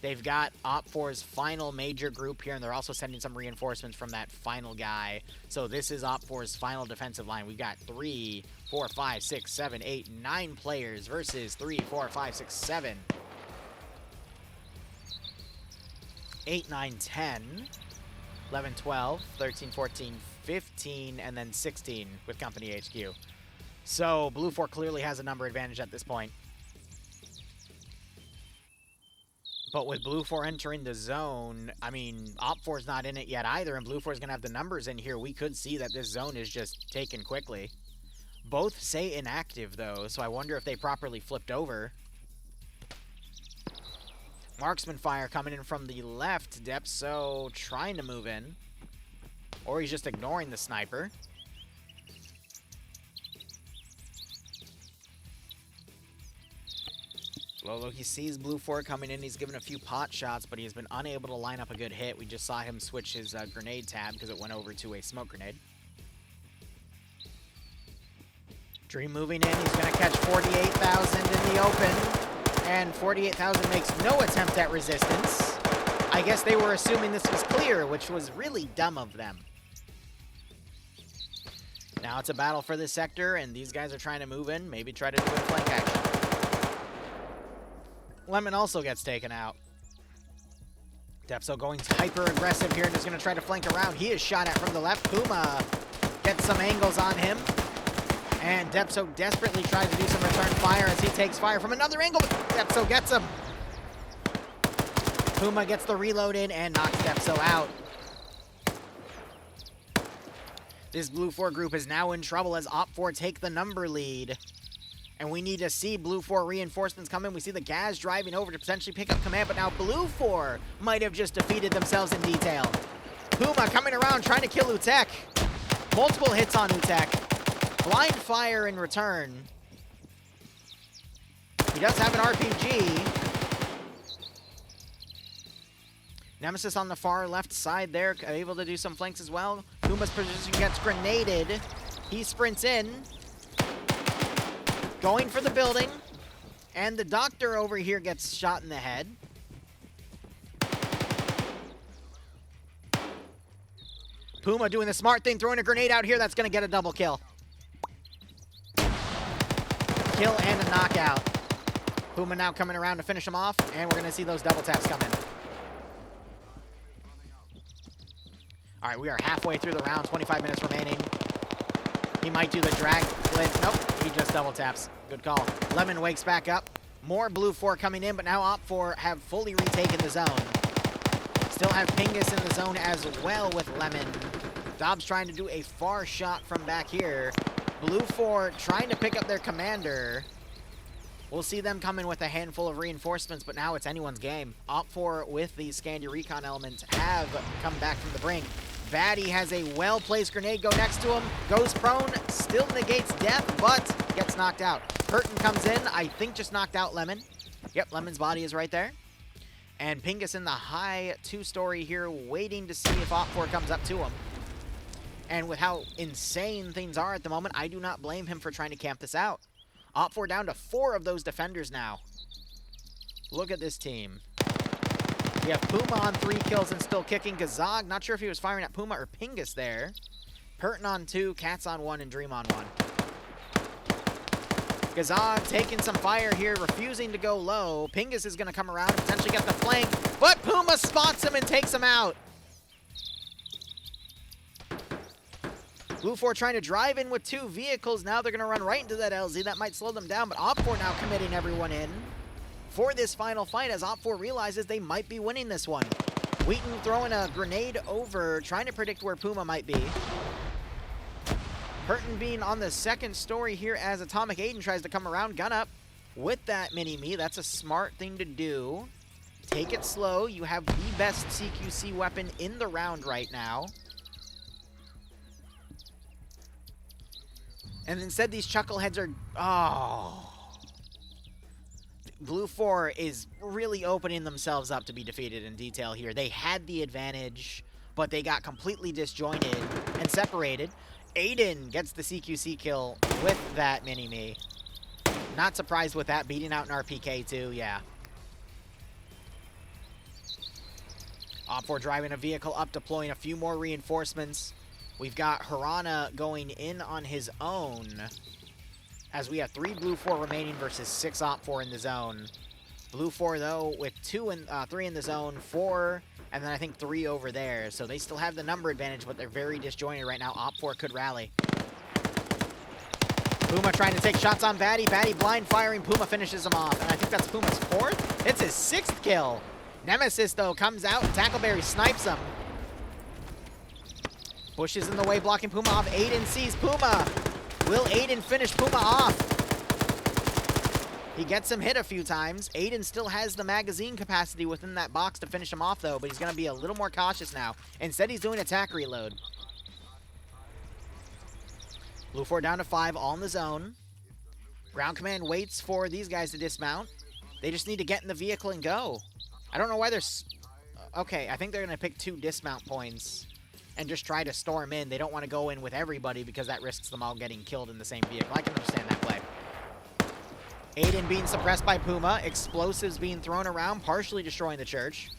they've got Op4's final major group here, and they're also sending some reinforcements from that final guy. So this is Op4's final defensive line. We've got 3, 4, 5, 6, 7, 8, 9 players versus 3, 4, 5, 6, 7, 8, 9, 10, 11, 12, 13, 14, 15, and then 16 with Company HQ. So Blue 4 clearly has a number advantage at this point. But with Blue 4 entering the zone, I mean, Op 4's not in it yet either, and Blue 4 is going to have the numbers in here. We could see that this zone is just taken quickly. Both say inactive, though, so I wonder if they properly flipped over. Marksman fire coming in from the left. Depso trying to move in. Or he's just ignoring the sniper. Lolo, he sees Blue 4 coming in. He's given a few pot shots, but he's been unable to line up a good hit. We just saw him switch his grenade tab because it went over to a smoke grenade. Dream moving in. He's going to catch 48,000 in the open. And 48,000 makes no attempt at resistance. I guess they were assuming this was clear, which was really dumb of them. Now it's a battle for this sector, and these guys are trying to move in, maybe try to do a flank action. Lemon also gets taken out. Depso going hyper-aggressive here and is going to try to flank around. He is shot at from the left. Puma gets some angles on him. And Depso desperately tries to do some return fire as he takes fire from another angle. Depso gets him. Puma gets the reload in and knocks Depso out. This Blue 4 group is now in trouble as Op 4 take the number lead. And we need to see Blue 4 reinforcements come in. We see the Gaz driving over to potentially pick up command, but now Blue 4 might have just defeated themselves in detail. Puma coming around trying to kill Utek. Multiple hits on Utek. Blind fire in return. He does have an RPG. Nemesis on the far left side there, able to do some flanks as well. Puma's position gets grenaded. He sprints in. Going for the building. And the doctor over here gets shot in the head. Puma doing the smart thing, throwing a grenade out here. That's going to get a double kill. Kill and a knockout. Puma now coming around to finish him off, and we're going to see those double taps come in. All right, we are halfway through the round, 25 minutes remaining. He might do the drag blitz. Nope, he just double taps. Good call. Lemon wakes back up. More Blue 4 coming in, but now Op 4 have fully retaken the zone. Still have Pingus in the zone as well with Lemon. Dobbs trying to do a far shot from back here. Blue 4 trying to pick up their commander. We'll see them come in with a handful of reinforcements, but now it's anyone's game. Op 4 with the Scandi Recon element have come back from the brink. Batty has a well-placed grenade go next to him. Goes prone, still negates death, but gets knocked out. Burton comes in, I think just knocked out Lemon. Yep, Lemon's body is right there. And Pingus in the high 2-story here, waiting to see if Op 4 comes up to him. And with how insane things are at the moment, I do not blame him for trying to camp this out. Op 4 down to 4 of those defenders now. Look at this team. We have Puma on 3 kills and still kicking. Gazog, not sure if he was firing at Puma or Pingus there. Purton on 2, Cats on 1, and Dream on 1. Gazog taking some fire here, refusing to go low. Pingus is going to come around and potentially get the flank, but Puma spots him and takes him out. Blue 4 trying to drive in with 2 vehicles. Now they're going to run right into that LZ. That might slow them down, but Op4 now committing everyone in for this final fight as Op4 realizes they might be winning this one. Wheaton throwing a grenade over, trying to predict where Puma might be. Hurton being on the second story here as Atomic Aiden tries to come around. Gun up with that mini-me. That's a smart thing to do. Take it slow. You have the best CQC weapon in the round right now. And instead, these chuckleheads are... Oh. Blue 4 is really opening themselves up to be defeated in detail here. They had the advantage, but they got completely disjointed and separated. Aiden gets the CQC kill with that mini-me. Not surprised with that, beating out an RPK too, yeah. Op4 driving a vehicle up, deploying a few more reinforcements. We've got Harana going in on his own, as we have 3 Blue 4 remaining versus 6 Op4 in the zone. Blue 4, though, with 3 in the zone, 4, and then I think 3 over there. So they still have the number advantage, but they're very disjointed right now. Op4 could rally. Puma trying to take shots on Batty. Batty blind firing. Puma finishes him off, and I think that's Puma's 4th. It's his 6th kill. Nemesis, though, comes out. Tackleberry snipes him. Bush is in the way, blocking Puma off. Aiden sees Puma. Will Aiden finish Puma off? He gets him hit a few times. Aiden still has the magazine capacity within that box to finish him off, though, but he's going to be a little more cautious now. Instead, he's doing attack reload. Blue 4 down to 5, all in the zone. Ground command waits for these guys to dismount. They just need to get in the vehicle and go. I don't know why they're... Okay, I think they're going to pick 2 dismount points and just try to storm in. They don't want to go in with everybody because that risks them all getting killed in the same vehicle. I can understand that play. Aiden being suppressed by Puma. Explosives being thrown around, partially destroying the church.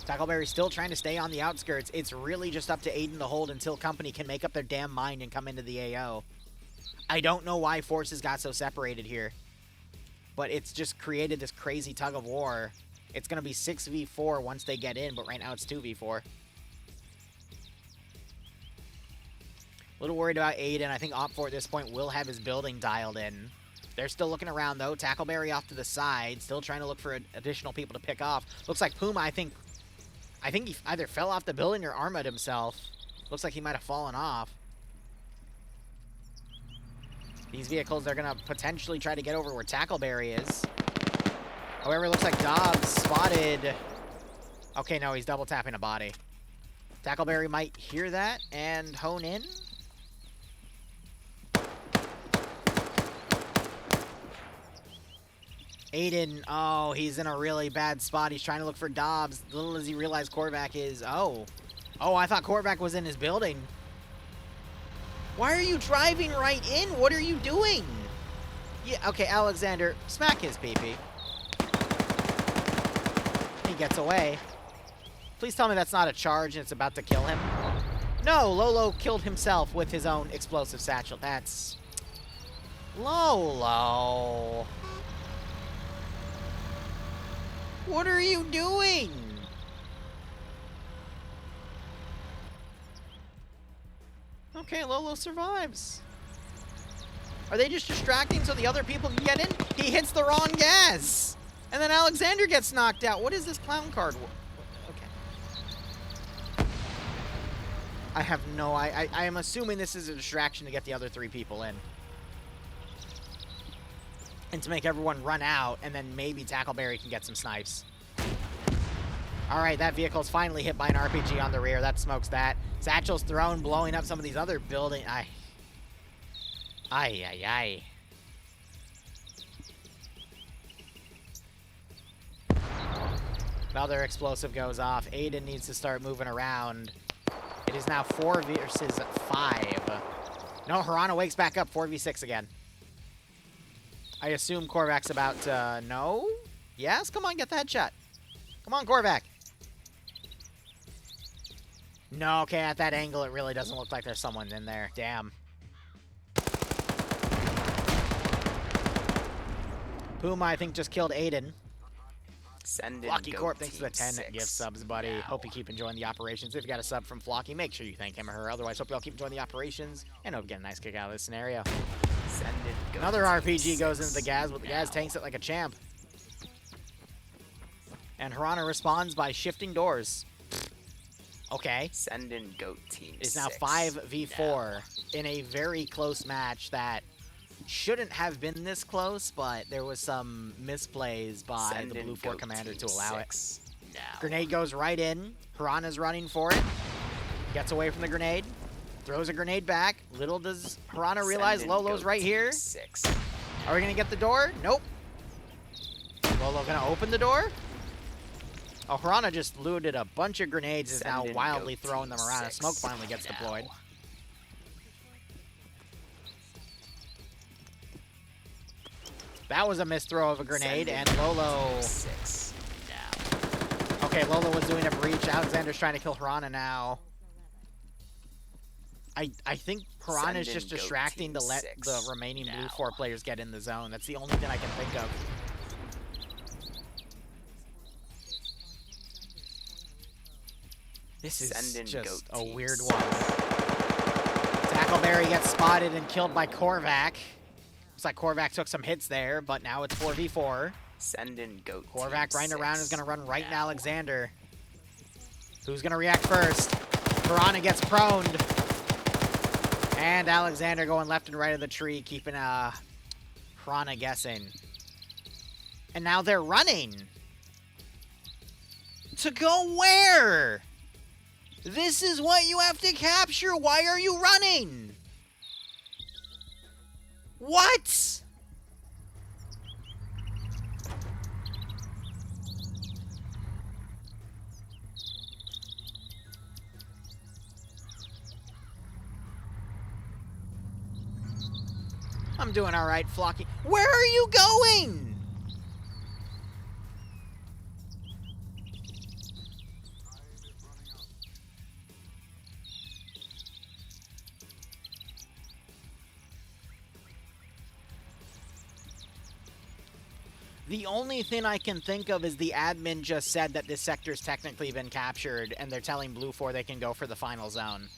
Tackleberry still trying to stay on the outskirts. It's really just up to Aiden to hold until company can make up their damn mind and come into the AO. I don't know why forces got so separated here, but it's just created this crazy tug of war. It's going to be 6v4 once they get in, but right now it's 2v4. A little worried about Aiden. I think Op4 at this point will have his building dialed in. They're still looking around, though. Tackleberry off to the side, still trying to look for additional people to pick off. Looks like Puma, I think he either fell off the building or armored himself. Looks like he might have fallen off. These vehicles, they're going to potentially try to get over where Tackleberry is. However, it looks like Dobbs spotted... Okay, no, he's double tapping a body. Tackleberry might hear that and hone in. Aiden, oh, he's in a really bad spot. He's trying to look for Dobbs. Little does he realize Korvac is... Oh, I thought Korvac was in his building. Why are you driving right in? What are you doing? Yeah, okay, Alexander, smack his pee-pee. He gets away. Please tell me that's not a charge and it's about to kill him. No, Lolo killed himself with his own explosive satchel. That's... Lolo. What are you doing? Okay, Lolo survives. Are they just distracting so the other people can get in? He hits the wrong gas. And then Alexander gets knocked out. What is this clown card? Okay. I have no... I am assuming this is a distraction to get the other 3 people in. And to make everyone run out, and then maybe Tackleberry can get some snipes. Alright, that vehicle's finally hit by an RPG on the rear. That smokes that. Satchel's thrown, blowing up some of these other buildings. Ay. Another explosive goes off. Aiden needs to start moving around. It is now 4 versus 5. No, Harana wakes back up. 4v6 again. I assume Korvac's about to... No? Yes? Come on, get the headshot. Come on, Korvac. No, okay, at that angle, it really doesn't look like there's someone in there. Damn. Puma, I think, just killed Aiden. Flocky Corp, thanks for the 10 gift subs, buddy. Hope you keep enjoying the operations. If you got a sub from Flocky, make sure you thank him or her. Otherwise, hope you all keep enjoying the operations and hope you get a nice kick out of this scenario. Another RPG goes into the Gaz, but the Gaz tanks it like a champ. And Hirana responds by shifting doors. Okay. Send in Goat Team. It's now 5v4 in a very close match that shouldn't have been this close, but there was some misplays by the Blue 4 commander to allow it. Grenade goes right in. Hirana's running for it. Gets away from the grenade. Throws a grenade back. Little does Hirana realize Lolo's right here. Are we going to get the door? Nope. Lolo going to open the door? Oh, Hirana just looted a bunch of grenades, is now wildly throwing them around. A smoke finally gets deployed. That was a misthrow of a grenade, and Lolo... Okay, Lolo was doing a breach. Alexander's trying to kill Hirana now. I think Hirana's just distracting to let the remaining Blue 4 players get in the zone. That's the only thing I can think of. This is just a weird one. Tackleberry gets spotted and killed by Korvac. Looks like Korvac took some hits there, but now it's 4v4. Send in Goat Korvac running around is going to run right into Alexander. Who's going to react first? Hirana gets proned. And Alexander going left and right of the tree, keeping Hirana guessing. And now they're running. To go where? This is what you have to capture. Why are you running? What? I'm doing all right, Flocky. Where are you going? The only thing I can think of is the admin just said that this sector's technically been captured, and they're telling Blue 4 they can go for the final zone.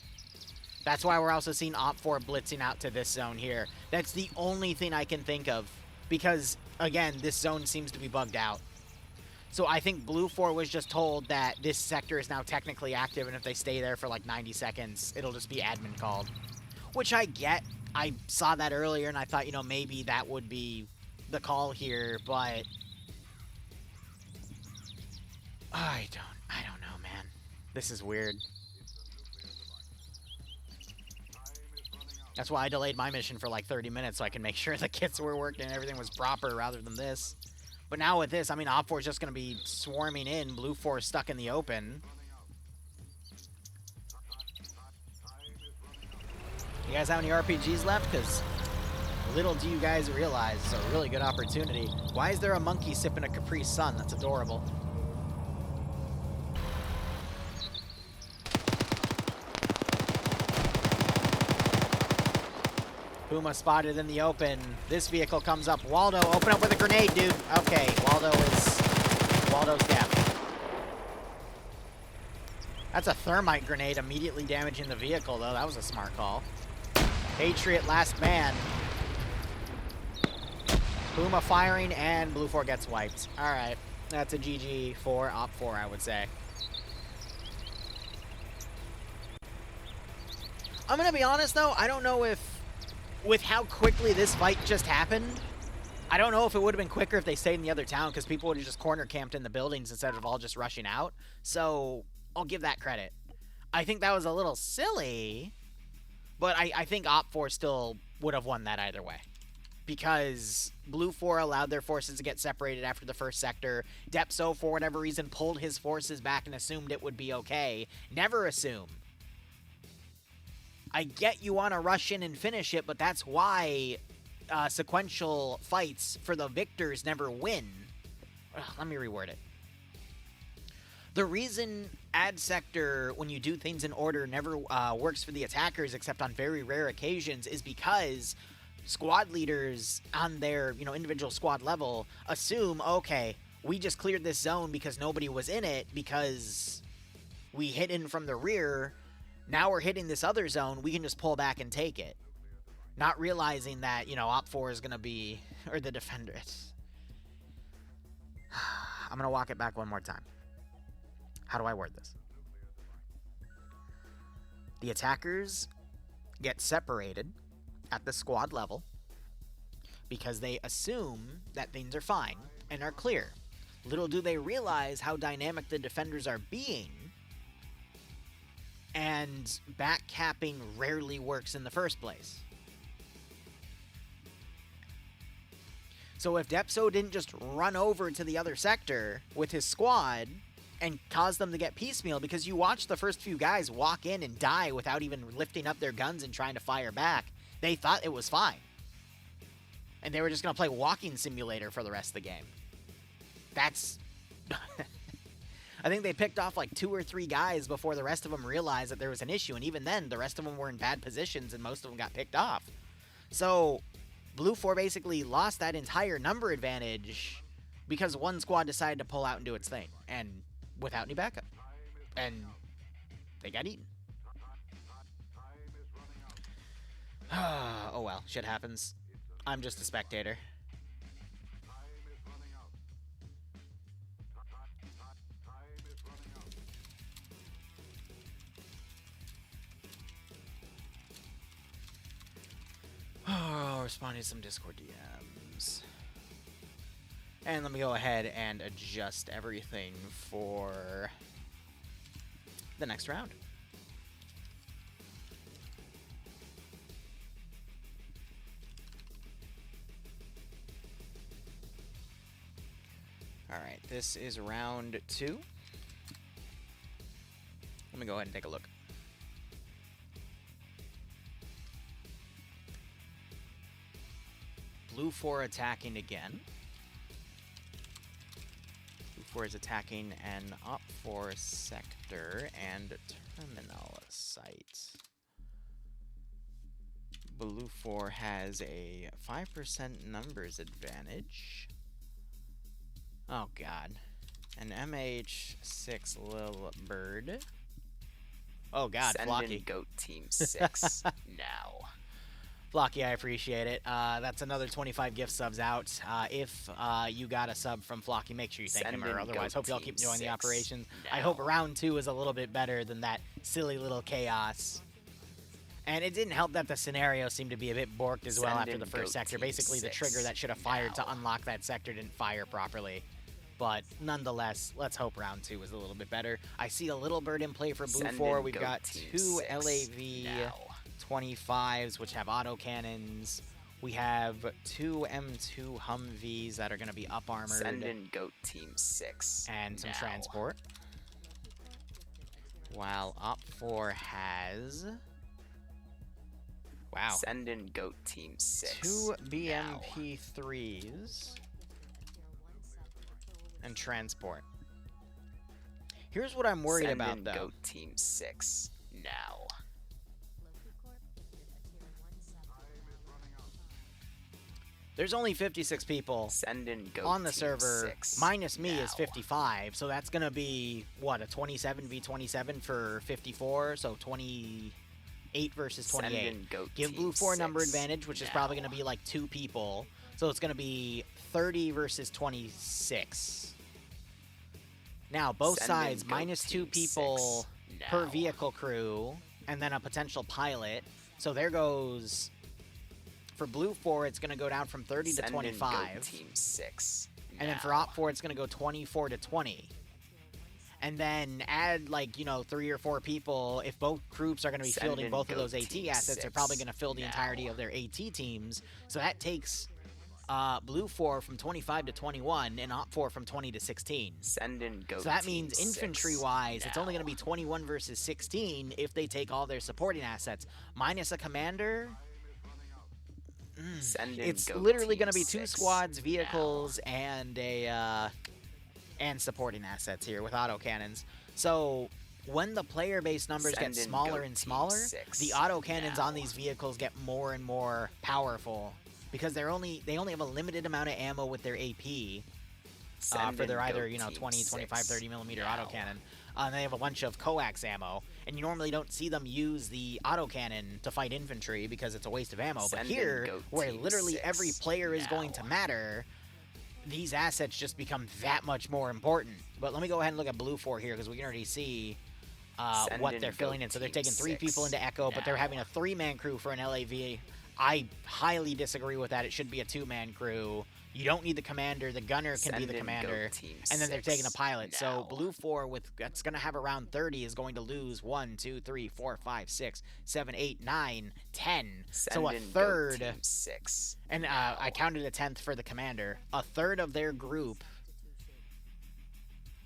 That's why we're also seeing Op 4 blitzing out to this zone here. That's the only thing I can think of, because, again, this zone seems to be bugged out. So I think Blue 4 was just told that this sector is now technically active, and if they stay there for like 90 seconds, it'll just be admin called. Which I get. I saw that earlier, and I thought, you know, maybe that would be the call here, but I don't know, man. This is weird. That's why I delayed my mission for like 30 minutes, so I can make sure the kits were working and everything was proper rather than this. But now with this, I mean, Op 4 is just going to be swarming in. Blue 4 is stuck in the open. You guys have any RPGs left? Because little do you guys realize it's a really good opportunity. Why is there a monkey sipping a Capri Sun? That's adorable. Puma spotted in the open. This vehicle comes up. Waldo, open up with a grenade, dude. Okay, Waldo's dead. That's a thermite grenade immediately damaging the vehicle, though. That was a smart call. Patriot last man. Puma firing, and Blue 4 gets wiped. Alright, that's a GG for Op 4, I would say. I'm gonna be honest, though, I don't know if, with how quickly this fight just happened, I don't know if it would have been quicker if they stayed in the other town, because people would have just corner camped in the buildings instead of all just rushing out. So, I'll give that credit. I think that was a little silly, but I think Op 4 still would have won that either way. Because Blue 4 allowed their forces to get separated after the first sector. Depso, for whatever reason, pulled his forces back and assumed it would be okay. Never assume. I get you want to rush in and finish it, but that's why sequential fights for the victors never win. Let me reword it. The reason ad sector, when you do things in order, never works for the attackers except on very rare occasions is because squad leaders on their, individual squad level assume, okay, we just cleared this zone because nobody was in it because we hit in from the rear. Now we're hitting this other zone. We can just pull back and take it. Not realizing that, you know, Op 4 is going to be, or the defenders. I'm going to walk it back one more time. How do I word this? The attackers get separated at the squad level because they assume that things are fine and are clear. Little do they realize how dynamic the defenders are being, and backcapping rarely works in the first place. So if Depso didn't just run over to the other sector with his squad and cause them to get piecemeal, because you watch the first few guys walk in and die without even lifting up their guns and trying to fire back, they thought it was fine. And they were just going to play walking simulator for the rest of the game. That's... I think they picked off like 2 or 3 guys before the rest of them realized that there was an issue. And even then, the rest of them were in bad positions and most of them got picked off. So, Blue 4 basically lost that entire number advantage because one squad decided to pull out and do its thing. And without any backup. And they got eaten. Oh well, shit happens. I'm just a spectator. Oh, responding to some Discord DMs. And let me go ahead and adjust everything for the next round. Alright, this is round 2. Let me go ahead and take a look. Blue 4 attacking again. Blue 4 is attacking an Op 4 sector and terminal site. Blue 4 has a 5% numbers advantage. Oh god. An MH6 Lil Bird. Oh god, Send Flocky. in Goat Team 6 now. Flocky, I appreciate it. That's another 25 gift subs out. If you got a sub from Flocky, make sure you thank Send him, or in otherwise, Goat hope y'all Team keep enjoying the 6 operations. now. I hope round 2 is a little bit better than that silly little chaos. And it didn't help that the scenario seemed to be a bit borked as well Send after in the first Goat sector. Team Basically, the 6 trigger that should have fired now. to unlock that sector didn't fire properly. But nonetheless, let's hope round 2 is a little bit better. I see a little bird in play for Blue Send 4. in We've Goat got Team 2 6 LAV now. 25s, which have autocannons. We have 2 M2 Humvees that are going to be up armored. Send in Goat Team 6 and some now. transport. While Op 4 has... Wow. Send in Goat Team 6 2 now. BMP3s. And transport. Here's what I'm worried Send about, in though. Goat Team 6 now. There's only 56 people Send in Goat on the Team server. 6 Minus me now. is 55, so that's going to be, what, a 27v27 for 54? So 28 versus 28. Send in Goat Give Team Blue 4 number 6 advantage, which is now. probably going to be like 2 people. So it's going to be 30 versus 26. Now, both Send in sides, Goat minus 2 Team people 6 per now. vehicle crew, and then a potential pilot. So there goes... For Blue 4, it's going to go down from 30 to Send in 25. Goat Team 6 And then for now. Op 4, it's going to go 24 to 20. And then add, like, you know, 3 or 4 people. If both groups are going to be Send fielding in both of Goat those AT Team assets, they're 6 probably going to fill the now. entirety of their AT teams. So that takes Blue 4 from 25 to 21 and Op 4 from 20 to 16. Send in Goat So that Team means 6 infantry-wise, it's only now. going to be 21 versus 16 if they take all their supporting assets. Minus a commander... Send in It's Goat literally Team going to be 2 6 squads, now. vehicles, and a and supporting assets here with autocannons. So when the player base numbers Send get in smaller Goat and Team smaller, 6 the autocannons now. on these vehicles get more and more powerful because they only have a limited amount of ammo with their AP. for their and either, go 20, team 25, 6 30 millimeter now. autocannon. And they have a bunch of coax ammo, and you normally don't see them use the autocannon to fight infantry because it's a waste of ammo. But Send here, and go where team literally 6 every player is going to now. matter, these assets just become that much more important. But let me go ahead and look at Blue 4 here, because we can already see Send what and they're go filling in. So they're team taking 3 people 6 into Echo, but they're now. having a 3-man crew for an LAV. I highly disagree with that. It should be a 2-man crew. You don't need the commander. The gunner can be Send the and commander. go team And then they're 6 taking a pilot. So now. Blue 4, that's going to have around 30, is going to lose 1, 2, 3, 4, 5, 6, 7, 8, 9, 10. Send So a and go third, team 6 and now. I counted a 10th for the commander. A third of their group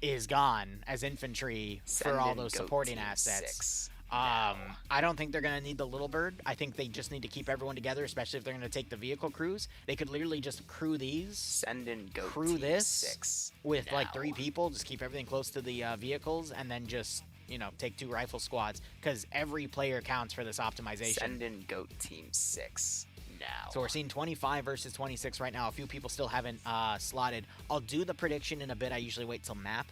is gone as infantry Send for all and those go supporting team assets. 6 now. I don't think they're going to need the little bird. I think they just need to keep everyone together, especially if they're going to take the vehicle crews. They could literally just crew these, Send and go crew team this 6 with like now. 3 people, just keep everything close to the vehicles, and then just, take 2 rifle squads, because every player counts for this optimization. Send and go team 6 now. So we're seeing 25 versus 26 right now. A few people still haven't slotted. I'll do the prediction in a bit. I usually wait till map.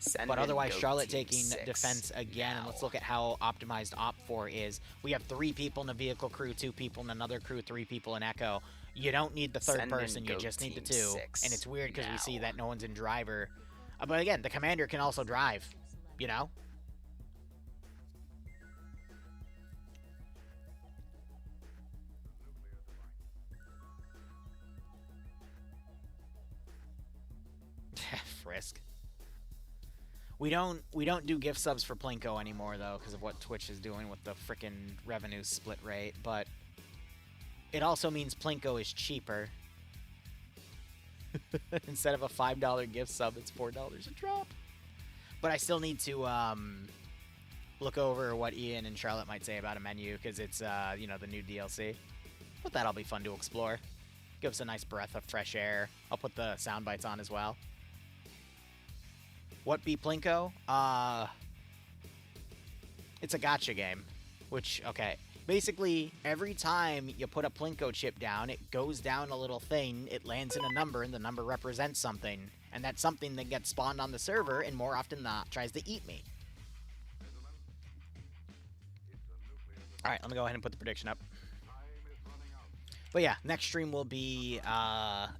Send But and otherwise, go Charlotte team taking 6 defense again, and let's now. look at how optimized Op 4 is. We have 3 people in a vehicle crew, 2 people in another crew, 3 people in Echo. You don't need the third Send person, and you go just need the team 2. 6 And it's weird because we see now. that no one's in driver. But again, the commander can also drive, you know? Frisk. We don't do gift subs for Plinko anymore though, because of what Twitch is doing with the frickin' revenue split rate. But it also means Plinko is cheaper. Instead of a $5 gift sub, it's $4 a drop. But I still need to look over what Ian and Charlotte might say about a menu, because it's the new DLC. But that'll be fun to explore. Give us a nice breath of fresh air. I'll put the sound bites on as well. What beat Plinko? It's a gacha game. Which, okay. Basically, every time you put a Plinko chip down, it goes down a little thing, it lands in a number, and the number represents something. And that something that gets spawned on the server, and more often than not, tries to eat me. Alright, let me go ahead and put the prediction up. But yeah, next stream will be,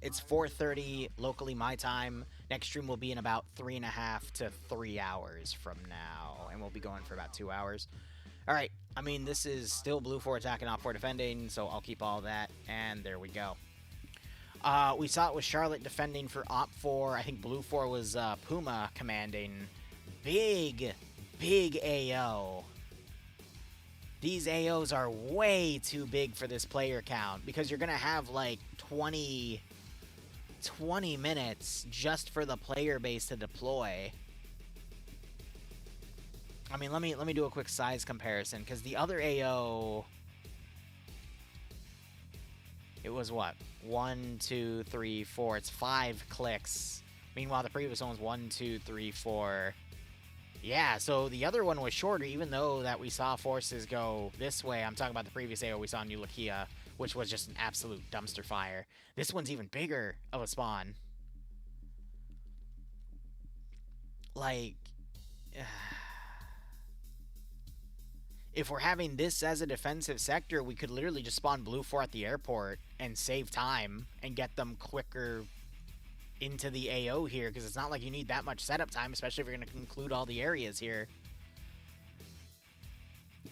it's 4:30 locally my time. Next stream will be in about 3.5 to 3 hours from now. And we'll be going for about 2 hours. Alright, I mean, this is still Blue 4 attacking, Op 4 defending, so I'll keep all that. And there we go. We saw it with Charlotte defending for Op 4. I think Blue 4 was Puma commanding. Big AO. These AOs are way too big for this player count, because you're going to have like 20 minutes just for the player base to deploy. I mean, let me do a quick size comparison, because the other AO, it was what? 1, 2, 3, 4. It's 5 clicks. Meanwhile, the previous one was 1, 2, 3, 4. Yeah, so the other one was shorter, even though that we saw forces go this way. I'm talking about the previous AO we saw in New Lakia, which was just an absolute dumpster fire. This one's even bigger of a spawn. Like, if we're having this as a defensive sector, we could literally just spawn Blue 4 at the airport and save time and get them quicker into the AO here, because it's not like you need that much setup time, especially if you're going to conclude all the areas here.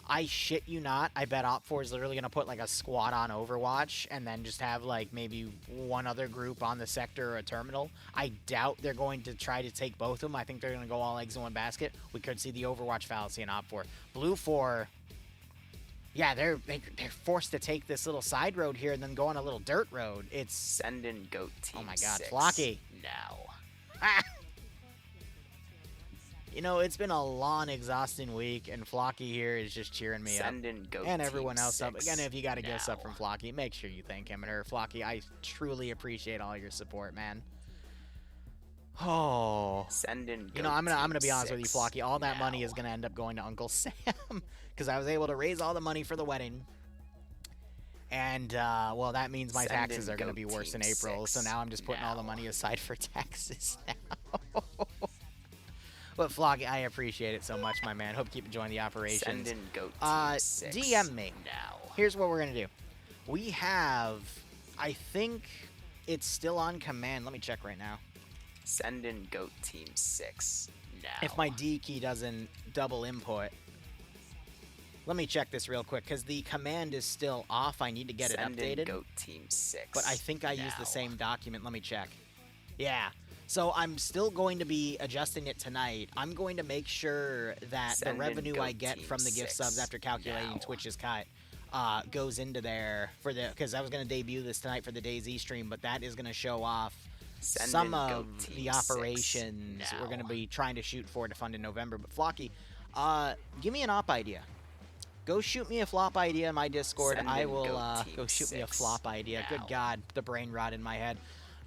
I shit you not, I bet Op 4 is literally going to put like a squad on Overwatch and then just have like maybe one other group on the sector or a terminal. I doubt they're going to try to take both of them. I think they're going to go all eggs in one basket. We could see the Overwatch fallacy in Op 4. Blue 4, yeah, they're forced to take this little side road here and then go on a little dirt road. It's... Send and go team Oh my god, 6 Flocky. now. Ah! You know, it's been a long, exhausting week, and Flocky here is just cheering me Send up. and go And team everyone else up. 6 Again, if you got a gift up now. from Flocky, make sure you thank him and her. Flocky, I truly appreciate all your support, man. Oh. Send and go You know, I'm gonna be honest with you, 6 Flocky. All that money now. is gonna end up going to Uncle Sam, because I was able to raise all the money for the wedding. And, well, that means my Send taxes in are going to be goat worse in team April, so 6 now I'm just putting all the now. money aside for taxes now. But, Floggy, I appreciate it so much, my man. Hope you keep enjoying the operations. Send in goat team 6 DM me. now. Here's what we're going to do. We have, I think it's still on command. Let me check right now. Send in goat team 6 now. If my D key doesn't double input. Let me check this real quick, because the command is still off. I need to get Send it updated. in goat team 6 But I think I used now. the same document. Let me check. Yeah. So I'm still going to be adjusting it tonight. I'm going to make sure that Send the in revenue I goat get team from the gift 6 subs after calculating now. Twitch's cut goes into there for the, because I was going to debut this tonight for the DayZ stream, but that is going to show off Send some in of goat the team 6 operations we're now. going to be trying to shoot for to fund in November. But Flocky, give me an op idea. Go shoot me a flop idea in my Discord. Send I in will goat go team shoot me a 6 flop idea. now. Good God, the brain rot in my head.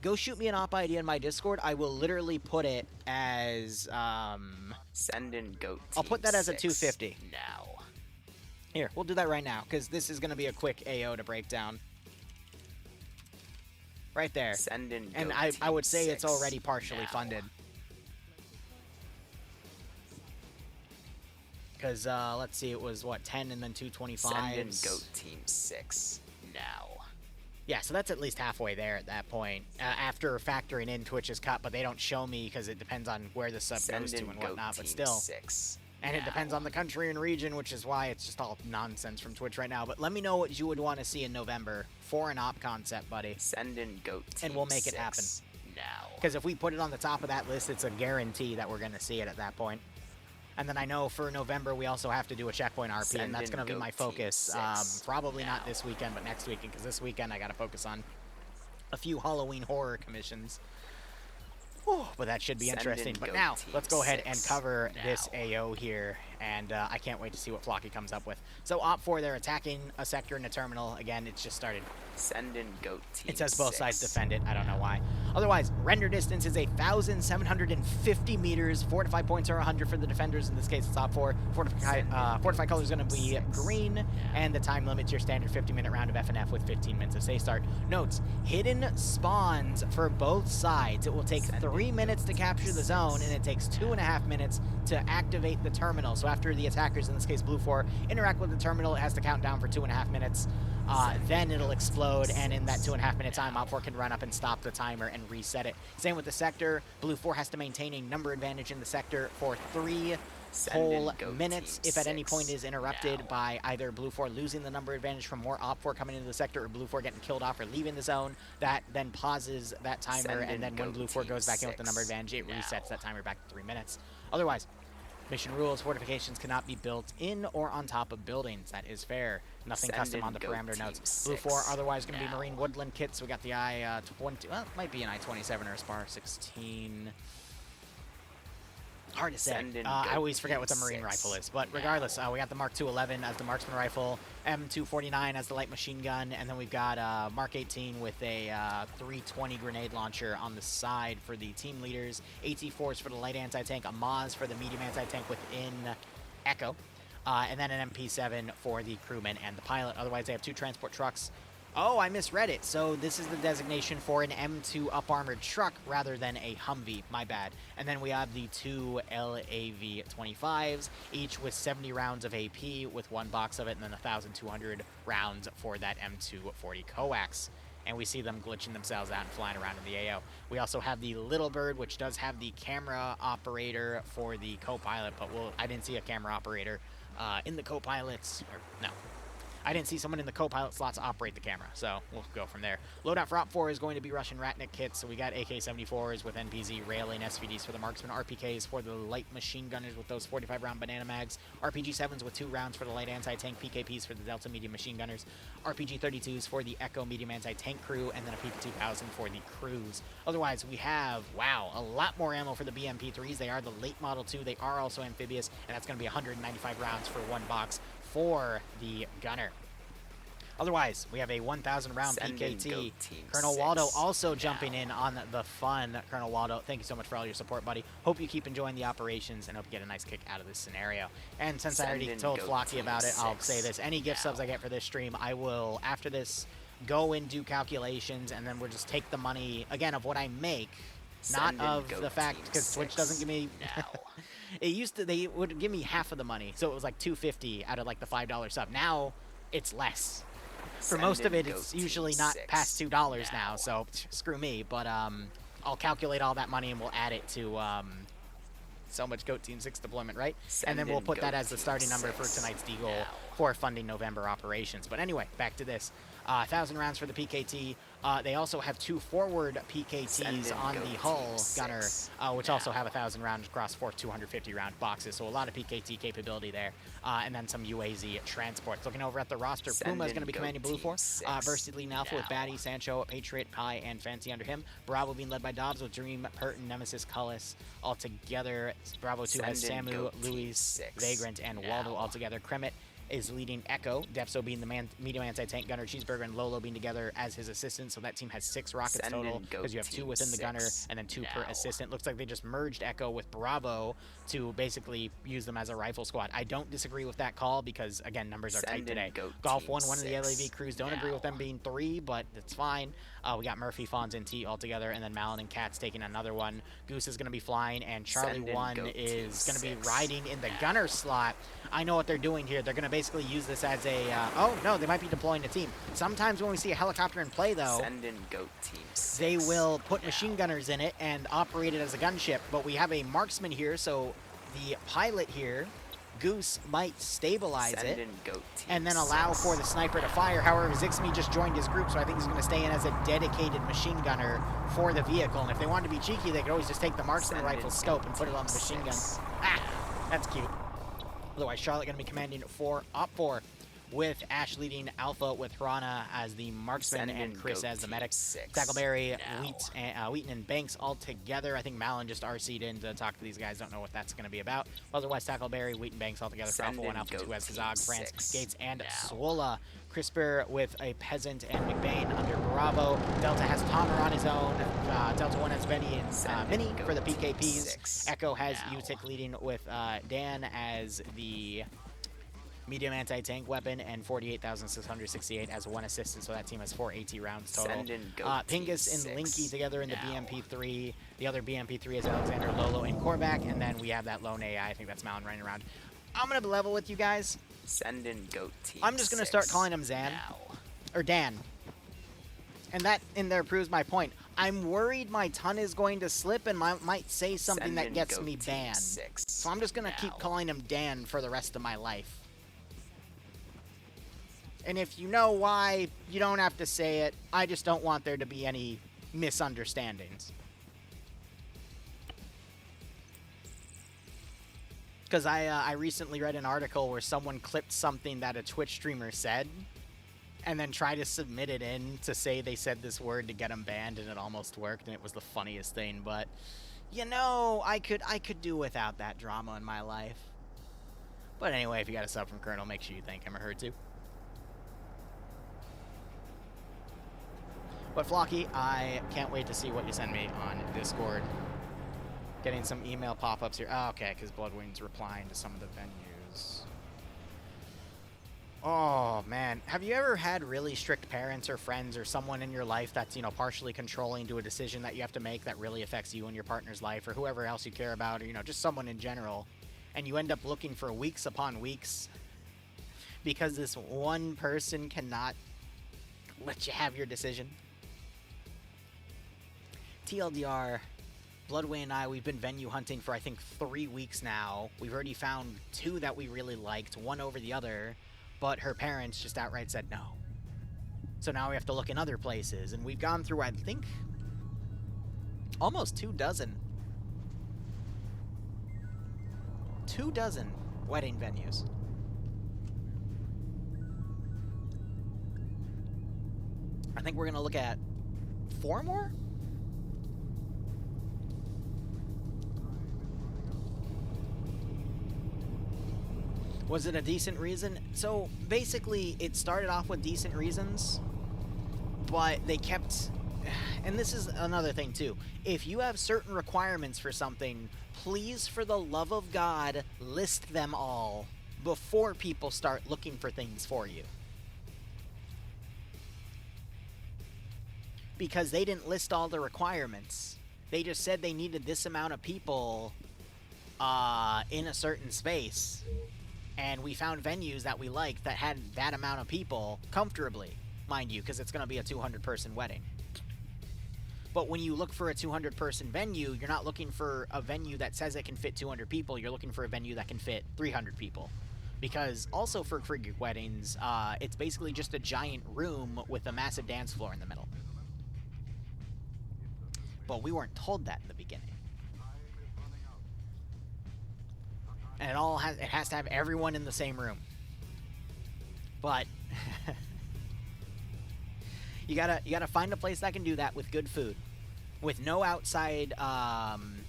Go shoot me an op idea in my Discord. I will literally put it as Send in goat team I'll put that as a 6 250. now. Here, we'll do that right now, because this is going to be a quick AO to break down. Right there. Send in And goat I would team say it's 6 already partially now. funded. Because, let's see, it was, what, 10 and then 225s? Send in goat team 6 now. Yeah, so that's at least halfway there at that point. After factoring in Twitch's cut, but they don't show me because it depends on where the sub Send goes to in and goat whatnot, but team still. 6 And it now. depends on the country and region, which is why it's just all nonsense from Twitch right now. But let me know what you would want to see in November for an op concept, buddy. Send in goat team And we'll make it 6 happen. now. Because if we put it on the top of that list, it's a guarantee that we're going to see it at that point. And then I know for November, we also have to do a checkpoint RP, Send and that's in going to be goat my team focus. 6 Probably now. not this weekend, but next weekend, because this weekend I got to focus on a few Halloween horror commissions. Whew, but that should be Send interesting. in But goat now, team let's go ahead and 6 cover this now. AO here, and I can't wait to see what Flocky comes up with. So Op 4, they're attacking a sector in a terminal. Again, it's just started. Send in goat team It says both 6 sides defend it. I don't know why. Otherwise, render distance is 1,750 meters. Fortified points are 100 for the defenders. In this case, it's Op 4. Fortified color is going to be green, and the time limit's your standard 50-minute round of FNF with 15 minutes of safe start. Notes, hidden spawns for both sides. It will take 3 minutes to capture the zone, and it takes 2.5 minutes to activate the terminal. So after the attackers, in this case Blue 4, interact with the terminal, it has to count down for 2.5 minutes. Then it'll explode, and in that 2.5 minute time, Op 4 can run up and stop the timer and reset it. Same with the sector. Blue 4 has to maintain a number advantage in the sector for 3 whole minutes. If at any point is interrupted by either Blue 4 losing the number advantage from more Op 4 coming into the sector or Blue 4 getting killed off or leaving the zone, that then pauses that timer, and then when Blue 4 goes back in with the number advantage, it resets that timer back to 3 minutes. Otherwise, mission rules, fortifications cannot be built in or on top of buildings. That is fair. Nothing custom on the parameter notes. Blue 4 otherwise going to be Marine Woodland kits. We got the I-20, well, it might be an I-27 or a SPAR 16. Hard to say. I always forget what the Marine rifle is. But regardless, we got the Mark 211 as the marksman rifle, M249 as the light machine gun, and then we've got Mark 18 with a 320 grenade launcher on the side for the team leaders, AT4s for the light anti-tank, a Maz for the medium anti-tank within Echo, and then an MP7 for the crewman and the pilot. Otherwise, they have 2 transport trucks. Oh, I misread it. So this is the designation for an M2 up-armored truck rather than a Humvee. My bad. And then we have the 2 LAV-25s, each with 70 rounds of AP with 1 box of it, and then 1,200 rounds for that M240 coax. And we see them glitching themselves out and flying around in the AO. We also have the Little Bird, which does have the camera operator for the co-pilot, but I didn't see a camera operator in the co-pilots, or no. I didn't see someone in the co-pilot slots operate the camera, so we'll go from there. Loadout for Op 4 is going to be Russian Ratnik kits, so we got AK-74s with NPZ, railing SVDs for the marksman, RPKs for the light machine gunners with those 45-round banana mags, RPG-7s with 2 rounds for the light anti-tank, PKPs for the Delta medium machine gunners, RPG-32s for the Echo medium anti-tank crew, and then a PP-2000 for the crews. Otherwise, we have, wow, a lot more ammo for the BMP-3s. They are the late Model 2. They are also amphibious, and that's going to be 195 rounds for 1 box for the gunner. Otherwise, we have a 1,000 round Send in PKT. goat team Colonel 6 Waldo also jumping now. in on the fun. Colonel Waldo, thank you so much for all your support, buddy. Hope you keep enjoying the operations and hope you get a nice kick out of this scenario. And since I Send already in told goat Flocky team about it, I'll 6 say this. Any gift subs I get for this stream, I will, after this, go and do calculations, and then we'll just take the money, again, of what I make, not Send in of goat the fact, team because Twitch 6 doesn't give me... now. It used to, they would give me half of the money, so it was like $2.50 out of like the $5 sub. Now, it's less. For Send most of in it, it's goat usually team not 6 past $2 now, so screw me. But I'll calculate all that money and we'll add it to so much Goat Team 6 deployment, right? Send and then we'll in put that Goat as the Team starting number for 6 tonight's Deagle now. for funding November operations. But anyway, back to this. 1,000 rounds for the PKT. They also have 2 forward PKTs on the hull gunner, which also have 1,000 rounds across 4 250 round boxes. So a lot of PKT capability there. And then some UAZ transports. Looking over at the roster, Puma is going to be commanding Blue 4. Versus leading Alpha with Batty, Sancho, Patriot, Pi, and Fancy under him. Bravo being led by Dobbs with Dream, Purton, Nemesis, Cullis all together. Bravo 2 has Samu, Luis, Vagrant, and Waldo all together. Kremet is leading Echo, Depso being the medium anti-tank gunner, Cheeseburger and Lolo being together as his assistant, so that team has 6 rockets total, because you have 2 within the gunner and then 2 per assistant. Looks like they just merged Echo with Bravo to basically use them as a rifle squad. I don't disagree with that call because, again, numbers are tight today. Golf 1, one of the LAV crews don't agree with them being 3, but it's fine. We got Murphy, Fonz, and T all together, and then Malin and Katz taking another one. Goose is going to be flying, and Charlie 1 is going to be riding in the gunner slot. I know what they're doing here. They're going to basically use this as a... oh, no, they might be deploying a team. Sometimes when we see a helicopter in play, though, they will put machine gunners in it and operate it as a gunship. But we have a marksman here, so the pilot here, Goose, might stabilize it and then allow for the sniper to fire. However, Zixmi just joined his group, so I think he's going to stay in as a dedicated machine gunner for the vehicle. And if they wanted to be cheeky, they could always just take the marksman rifle scope and put it on the machine gun. Ah, that's cute. Otherwise, Charlotte going to be commanding for Op 4 with Ash leading Alpha with Rana as the marksman and Chris as the medic. Tackleberry, Wheaton, and Banks all together. I think Malin just RC'd in to talk to these guys. Don't know what that's going to be about. Otherwise, Tackleberry, Wheaton, Banks all together for Alpha 1, Alpha 2 as Kazag, France, Gates, and Swola. Crisper with a Peasant and McBain under Bravo. Delta has Tomer on his own. Delta 1 has Benny and Mini for the PKPs. Echo has Utic leading with Dan as the medium anti-tank weapon, and 48,668 as 1 assistant, so that team has 4 AT rounds total. Pingus and Linky together in the BMP3. The other BMP3 is Alexander, Lolo, and Korvac, and then we have that lone AI. I think that's Malin running around. I'm going to be level with you guys. I'm just going to start calling him Zan. Or Dan. And that in there proves my point. I'm worried my ton is going to slip and might say something that gets me banned. So I'm just going to keep calling him Dan for the rest of my life. And if you know why, you don't have to say it. I just don't want there to be any misunderstandings. Because I recently read an article where someone clipped something that a Twitch streamer said and then tried to submit it in to say they said this word to get them banned, and it almost worked, and it was the funniest thing. But, you know, I could do without that drama in my life. But anyway, if you got a sub from Colonel, make sure you thank him or her too. But Flocky, I can't wait to see what you send me on Discord. Getting some email pop-ups here. Oh, okay, because Bloodwing's replying to some of the venues. Oh, man. Have you ever had really strict parents or friends or someone in your life that's, you know, partially controlling to a decision that you have to make that really affects you and your partner's life or whoever else you care about, or, you know, just someone in general, and you end up looking for weeks upon weeks because this one person cannot let you have your decision? TLDR, Bloodway and I, we've been venue hunting for, I think, 3 weeks now. We've already found 2 that we really liked, one over the other, but her parents just outright said no. So now we have to look in other places, and we've gone through, I think, almost 2 dozen. 2 dozen wedding venues. I think we're going to look at 4 more? Was it a decent reason? So basically, it started off with decent reasons, but they kept... And this is another thing too. If you have certain requirements for something, please, for the love of God, list them all before people start looking for things for you. Because they didn't list all the requirements. They just said they needed this amount of people in a certain space. And we found venues that we liked that had that amount of people comfortably, mind you, because it's going to be a 200-person wedding. But when you look for a 200-person venue, you're not looking for a venue that says it can fit 200 people. You're looking for a venue that can fit 300 people. Because also for Greek weddings, it's basically just a giant room with a massive dance floor in the middle. But we weren't told that in the beginning. And it has to have everyone in the same room. But you gotta find a place that can do that with good food, with no outside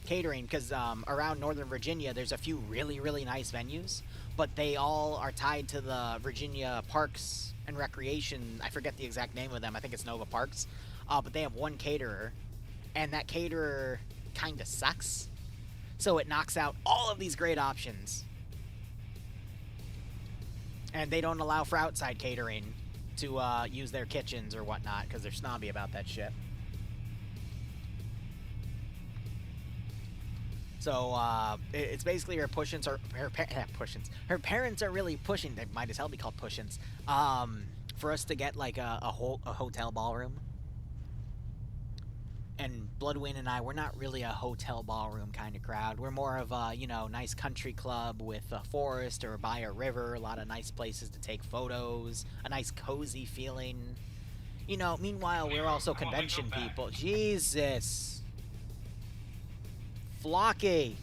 catering. Because around Northern Virginia, there's a few really nice venues, but they all are tied to the Virginia Parks and Recreation. I forget the exact name of them. I think it's Nova Parks. But they have one caterer, and that caterer kind of sucks. So it knocks out all of these great options. And they don't allow for outside catering to use their kitchens or whatnot, because they're snobby about that shit. So it's basically her pushins, or her parents are really pushing. They might as hell be called pushins. For us to get like a hotel ballroom. And Bloodwind and I, we're not really a hotel ballroom kind of crowd. We're more of a, nice country club with a forest or by a river, a lot of nice places to take photos, a nice cozy feeling. Meanwhile, we're also convention people. Jesus. Flocky.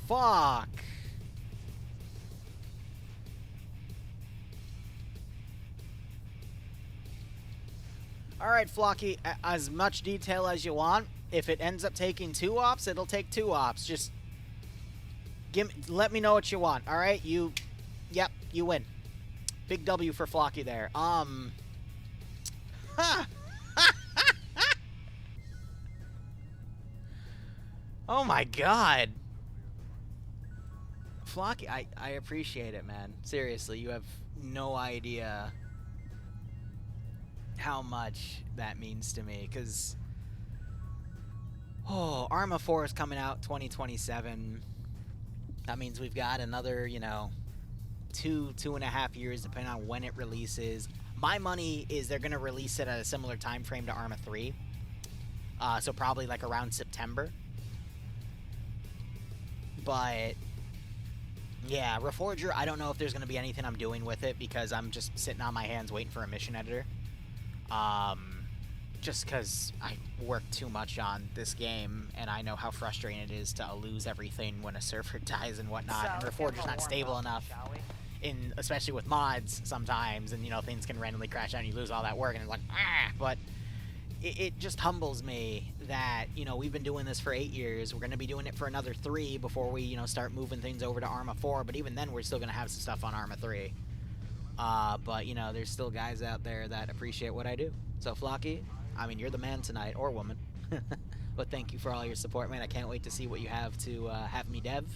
Fuck. Alright, Flocky, as much detail as you want. If it ends up taking 2 ops, it'll take 2 ops. Just let me know what you want, alright? Yep, you win. Big W for Flocky there. Oh my god. Flocky, I appreciate it, man. Seriously, you have no idea how much that means to me, because Arma 4 is coming out 2027. That means we've got another 2.5 years depending on when it releases. My money is they're gonna release it at a similar time frame to Arma 3, so probably like around September. But yeah, Reforger, I don't know if there's gonna be anything I'm doing with it, because I'm just sitting on my hands waiting for a mission editor. Just because I work too much on this game, and I know how frustrating it is to lose everything when a server dies and whatnot, and Reforger's not stable enough, especially with mods sometimes, and things can randomly crash out and you lose all that work, and it's like, but it just humbles me that, we've been doing this for 8 years, we're going to be doing it for another 3 before we, start moving things over to Arma 4, but even then we're still going to have some stuff on Arma 3. But, there's still guys out there that appreciate what I do. So, Flocky, you're the man tonight, or woman. But thank you for all your support, man. I can't wait to see what you have to have me dev.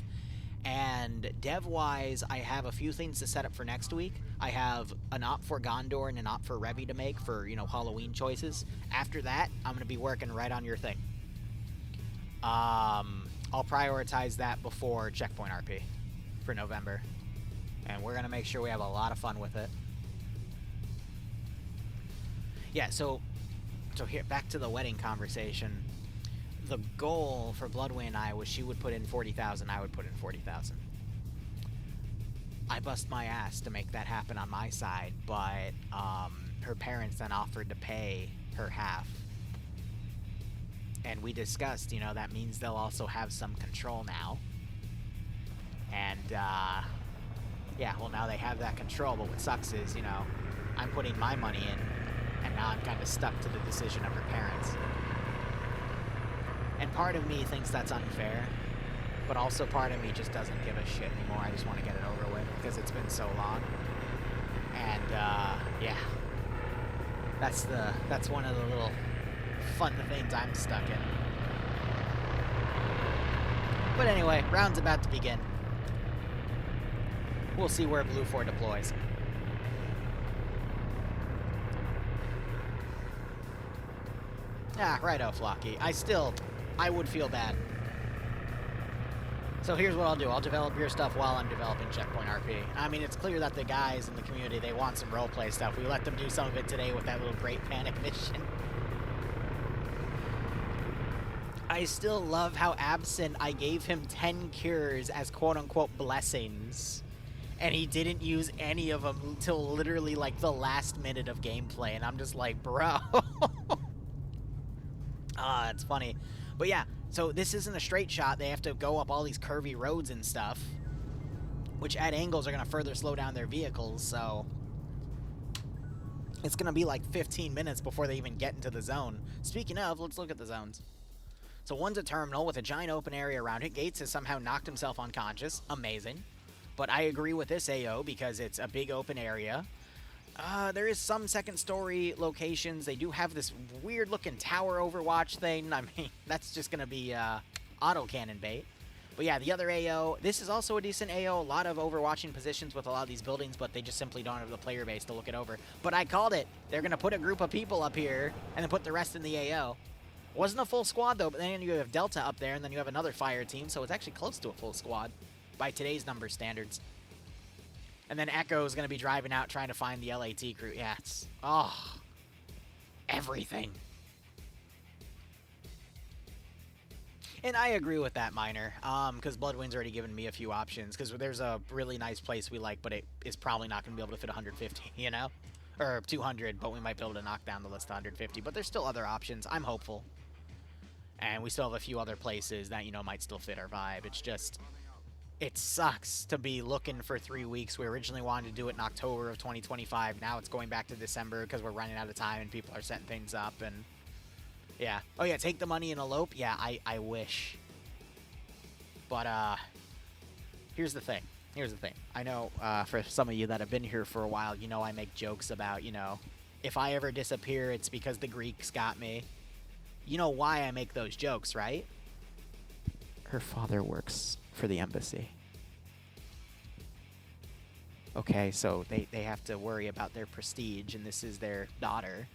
And dev-wise, I have a few things to set up for next week. I have an op for Gondor and an op for Revi to make for, Halloween choices. After that, I'm going to be working right on your thing. I'll prioritize that before Checkpoint RP for November. And we're going to make sure we have a lot of fun with it. Yeah, so here, back to the wedding conversation. The goal for Bloodway and I was she would put in 40,000, I would put in 40,000. I bust my ass to make that happen on my side, but her parents then offered to pay her half. And we discussed, that means they'll also have some control now. And, yeah, well, now they have that control, but what sucks is, I'm putting my money in, and now I'm kind of stuck to the decision of her parents. And part of me thinks that's unfair, but also part of me just doesn't give a shit anymore. I just want to get it over with because it's been so long. And yeah, that's one of the little fun things I'm stuck in. But anyway, round's about to begin. We'll see where Blue 4 deploys. Ah, righto, Flocky. I would feel bad. So here's what I'll do. I'll develop your stuff while I'm developing Checkpoint RP. I mean, it's clear that the guys in the community, they want some roleplay stuff. We let them do some of it today with that little Great Panic mission. I still love how Absent, I gave him 10 cures as quote-unquote blessings, and he didn't use any of them until literally, like, the last minute of gameplay, and I'm just like, bro. Ah, it's funny. But yeah, so this isn't a straight shot. They have to go up all these curvy roads and stuff, which at angles are going to further slow down their vehicles, so it's going to be like 15 minutes before they even get into the zone. Speaking of, let's look at the zones. So one's a terminal with a giant open area around it. Gates has somehow knocked himself unconscious. Amazing. But I agree with this AO because it's a big open area. There is some second story locations. They do have this weird looking tower overwatch thing. I mean, that's just going to be autocannon bait. But yeah, the other AO, this is also a decent AO. A lot of overwatching positions with a lot of these buildings, but they just simply don't have the player base to look it over. But I called it. They're going to put a group of people up here and then put the rest in the AO. Wasn't a full squad though, but then you have Delta up there and then you have another fire team, so it's actually close to a full squad by today's number standards. And then Echo is going to be driving out trying to find the LAT crew. Yeah, it's... oh. Everything. And I agree with that, Miner. Because Bloodwind's already given me a few options. Because there's a really nice place we like, but it is probably not going to be able to fit 150, you know? Or 200, but we might be able to knock down the list to 150. But there's still other options. I'm hopeful. And we still have a few other places that, you know, might still fit our vibe. It's just... it sucks to be looking for 3 weeks. We originally wanted to do it in October of 2025. Now it's going back to December because we're running out of time and people are setting things up. And yeah. Oh yeah, take the money and elope. Yeah, I wish. But here's the thing. Here's the thing. I know for some of you that have been here for a while, you know I make jokes about, you know, if I ever disappear, it's because the Greeks got me. You know why I make those jokes, right? Her father works for the embassy. Okay, so they have to worry about their prestige, and this is their daughter.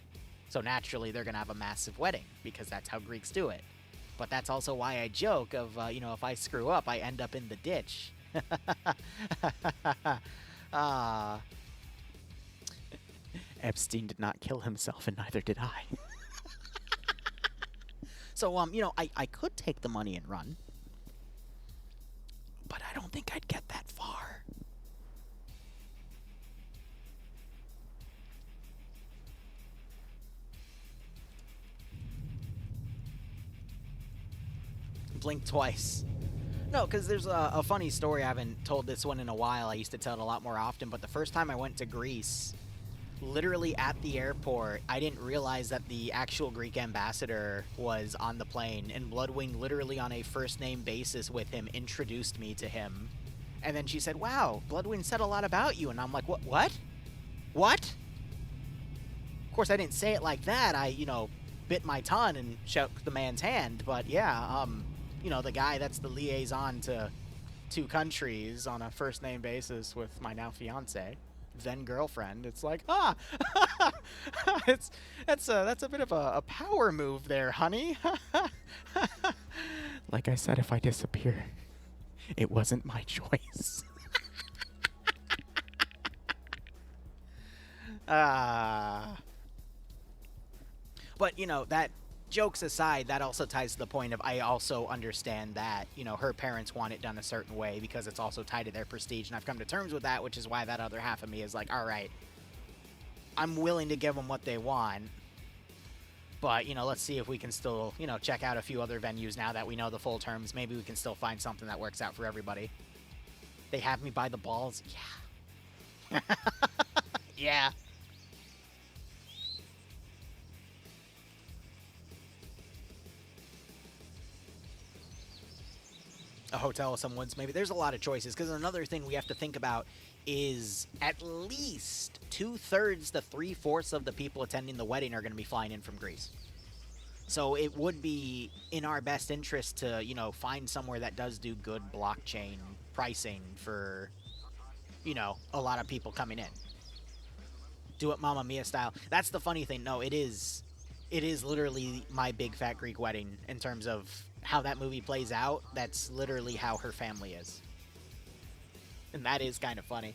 So naturally, they're going to have a massive wedding, because that's how Greeks do it. But that's also why I joke of, you know, if I screw up, I end up in the ditch. Epstein did not kill himself, and neither did I. So, you know, I could take the money and run. But I don't think I'd get that far. Blink twice. No, because there's a funny story. I haven't told this one in a while. I used to tell it a lot more often. But the first time I went to Greece, literally at the airport, I didn't realize that the actual Greek ambassador was on the plane. And Bloodwing, literally on a first-name basis with him, introduced me to him. And then she said, wow, Bloodwing said a lot about you. And I'm like, what? What? Of course, I didn't say it like that. I, you know, bit my tongue and shook the man's hand. But yeah, you know, the guy that's the liaison to 2 countries on a first-name basis with my now fiance, then girlfriend. It's like, that's a bit of a power move there, honey. Like I said, if I disappear, it wasn't my choice. But, you know, that jokes aside, that also ties to the point of I also understand that, you know, her parents want it done a certain way because it's also tied to their prestige, and I've come to terms with that, which is why that other half of me is like, all right, I'm willing to give them what they want, but, you know, let's see if we can still, you know, check out a few other venues now that we know the full terms. Maybe we can still find something that works out for everybody. They have me by the balls? Yeah. Yeah. a hotel with some woods, maybe. There's a lot of choices, because another thing we have to think about is at least 2/3 to 3/4 of the people attending the wedding are going to be flying in from Greece. So it would be in our best interest to, you know, find somewhere that does do good blockchain pricing for, you know, a lot of people coming in. Do it Mamma Mia style. That's the funny thing. No, it is literally My Big Fat Greek Wedding in terms of how that movie plays out. That's literally how her family is. And that is kind of funny.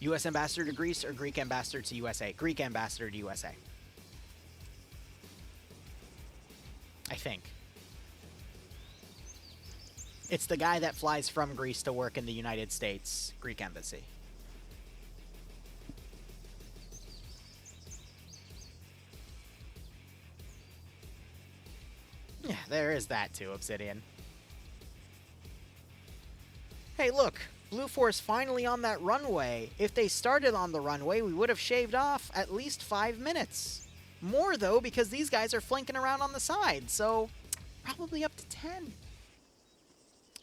U.S. ambassador to Greece or Greek ambassador to USA? Greek ambassador to USA. I think. It's the guy that flies from Greece to work in the United States Greek embassy. Yeah, there is that too, Obsidian. Hey, look, Blue Force finally on that runway. If they started on the runway, we would have shaved off at least 5 minutes. More, though, because these guys are flanking around on the side, so probably up to 10.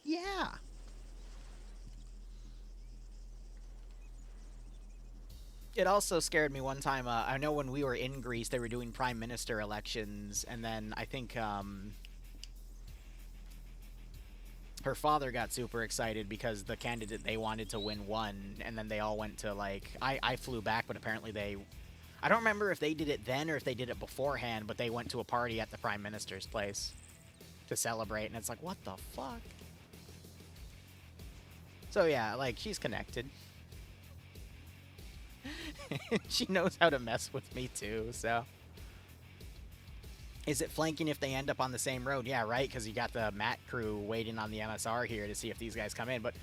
Yeah. It also scared me one time. I know when we were in Greece, they were doing prime minister elections, and then I think her father got super excited because the candidate they wanted to win won, and then they all went to, like, I flew back, but apparently they, I don't remember if they did it then or if they did it beforehand, but they went to a party at the prime minister's place to celebrate, and it's like, what the fuck? So yeah, like, she's connected. She knows how to mess with me too, so. Is it flanking if they end up on the same road? Yeah, right, because you got the MAT crew waiting on the MSR here to see if these guys come in. But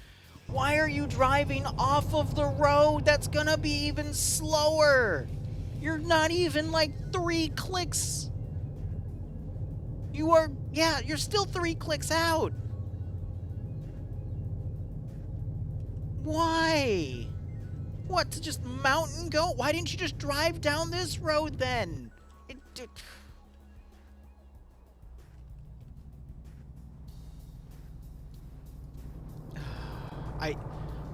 why are you driving off of the road? That's going to be even slower. You're not even like 3 clicks. You are, yeah, you're still 3 clicks out. Why? What, to just mount and go? Why didn't you just drive down this road then?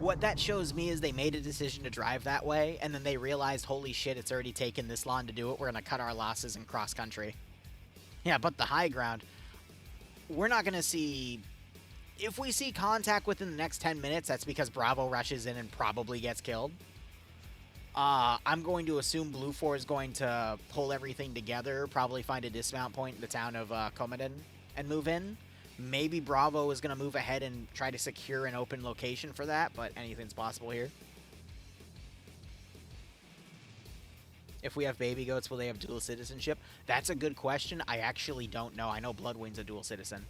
What that shows me is they made a decision to drive that way, and then they realized, holy shit, it's already taken this long to do it. We're going to cut our losses in cross country. Yeah, but the high ground, we're not going to see... If we see contact within the next 10 minutes, that's because Bravo rushes in and probably gets killed. I'm going to assume Blue 4 is going to pull everything together, probably find a dismount point in the town of Komoden and move in. Maybe Bravo is going to move ahead and try to secure an open location for that, but anything's possible here. If we have baby goats, will they have dual citizenship? That's a good question. I actually don't know. I know Bloodwing's a dual citizen.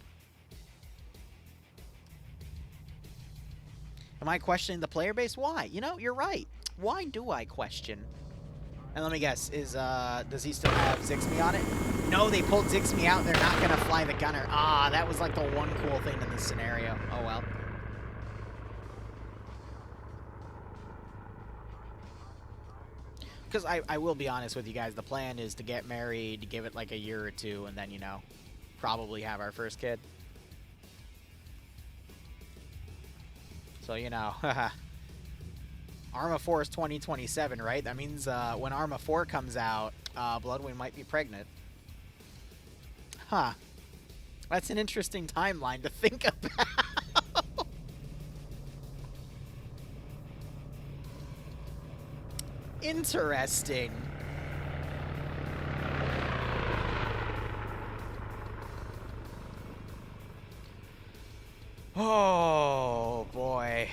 Am I questioning the player base? Why? You know, you're right. Why do I question? And let me guess, does he still have Zixme on it? No, they pulled Zixme out and they're not going to fly the gunner. Ah, that was like the one cool thing in this scenario. Oh, well. Because I will be honest with you guys, the plan is to get married, give it like a year or two, and then, you know, probably have our first kid. So, you know, Arma 4 is 2027, right? That means when Arma 4 comes out, Bloodwing might be pregnant. Huh. That's an interesting timeline to think about. Interesting. Oh, boy.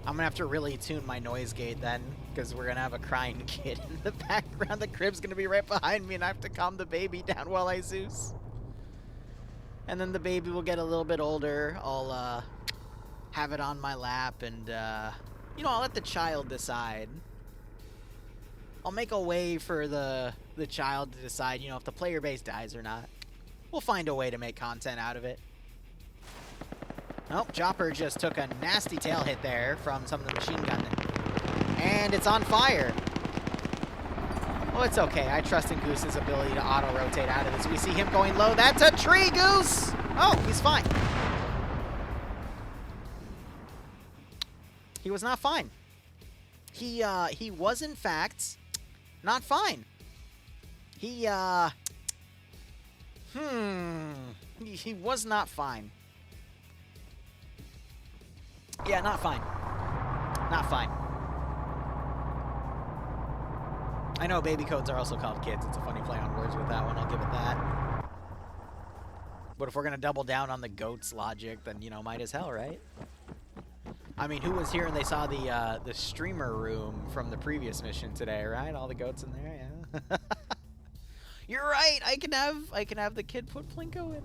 I'm gonna have to really tune my noise gate then, because we're gonna have a crying kid in the background. The crib's gonna be right behind me, and I have to calm the baby down while I Zeus. And then the baby will get a little bit older. I'll have it on my lap, and you know, I'll let the child decide. I'll make a way for the child to decide, you know, if the player base dies or not. We'll find a way to make content out of it. Oh, Chopper just took a nasty tail hit there from some of the machine gun. And it's on fire. Oh, it's okay. I trust in Goose's ability to auto-rotate out of this. We see him going low. That's a tree, Goose! Oh, he's fine. He was not fine. He was, in fact, not fine. He was not fine. Yeah, not fine. Not fine. I know baby codes are also called kids. It's a funny play on words with that one. I'll give it that. But if we're going to double down on the goats logic, then, you know, might as hell, right? I mean, who was here and they saw the streamer room from the previous mission today, right? All the goats in there, yeah. You're right. I can have the kid put Plinko in.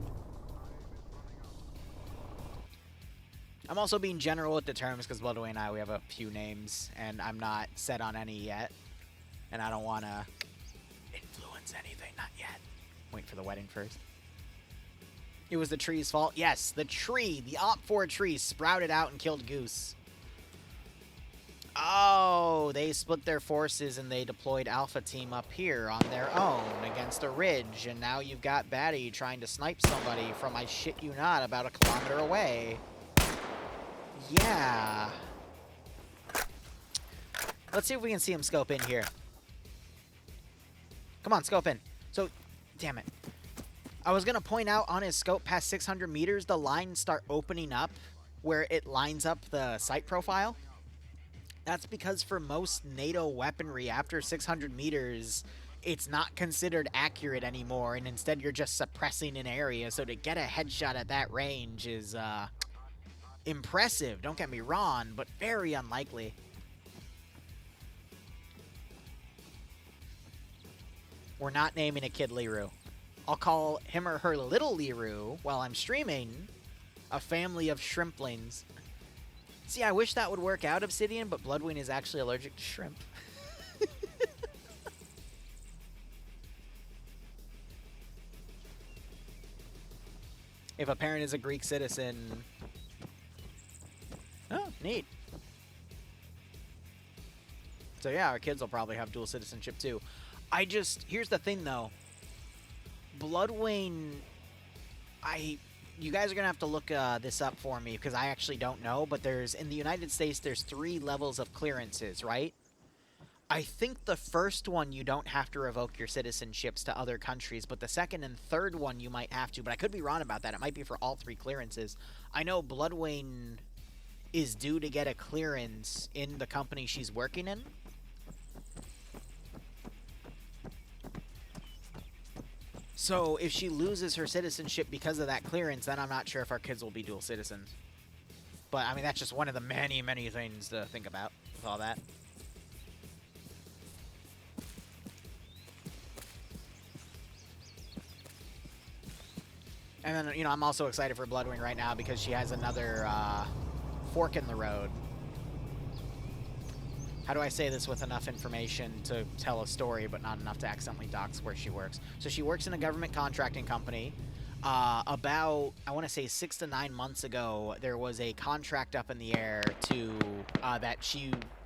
I'm also being general with the terms because Bloodway and I, we have a few names, and I'm not set on any yet. And I don't want to influence anything. Not yet. Wait for the wedding first. It was the tree's fault. Yes, the tree, the Op4 tree sprouted out and killed Goose. Oh, they split their forces and they deployed Alpha Team up here on their own against a ridge. And now you've got Batty trying to snipe somebody from, I shit you not, about a kilometer away. Yeah. Let's see if we can see him scope in here. Come on, scope in. So, damn it. I was going to point out on his scope past 600 meters, the lines start opening up where it lines up the sight profile. That's because for most NATO weaponry, after 600 meters, it's not considered accurate anymore, and instead you're just suppressing an area. So to get a headshot at that range is impressive, don't get me wrong, but very unlikely. We're not naming a kid Liru. I'll call him or her Little Liru while I'm streaming. A family of shrimplings. See, I wish that would work out, Obsidian, but Bloodwing is actually allergic to shrimp. If a parent is a Greek citizen... Oh, neat. So yeah, our kids will probably have dual citizenship too. Here's the thing though. Bloodwing, you guys are going to have to look this up for me because I actually don't know, but in the United States, there's 3 levels of clearances, right? I think the first one, you don't have to revoke your citizenships to other countries, but the second and third one, you might have to, but I could be wrong about that. It might be for all 3 clearances. I know Bloodwing is due to get a clearance in the company she's working in. So if she loses her citizenship because of that clearance, then I'm not sure if our kids will be dual citizens. But, I mean, that's just one of the many, many things to think about with all that. And then, you know, I'm also excited for Bloodwing right now because she has another fork in the road. How do I say this with enough information to tell a story, but not enough to accidentally dox where she works? So she works in a government contracting company. About, I want to say 6 to 9 months ago, there was a contract up in the air to that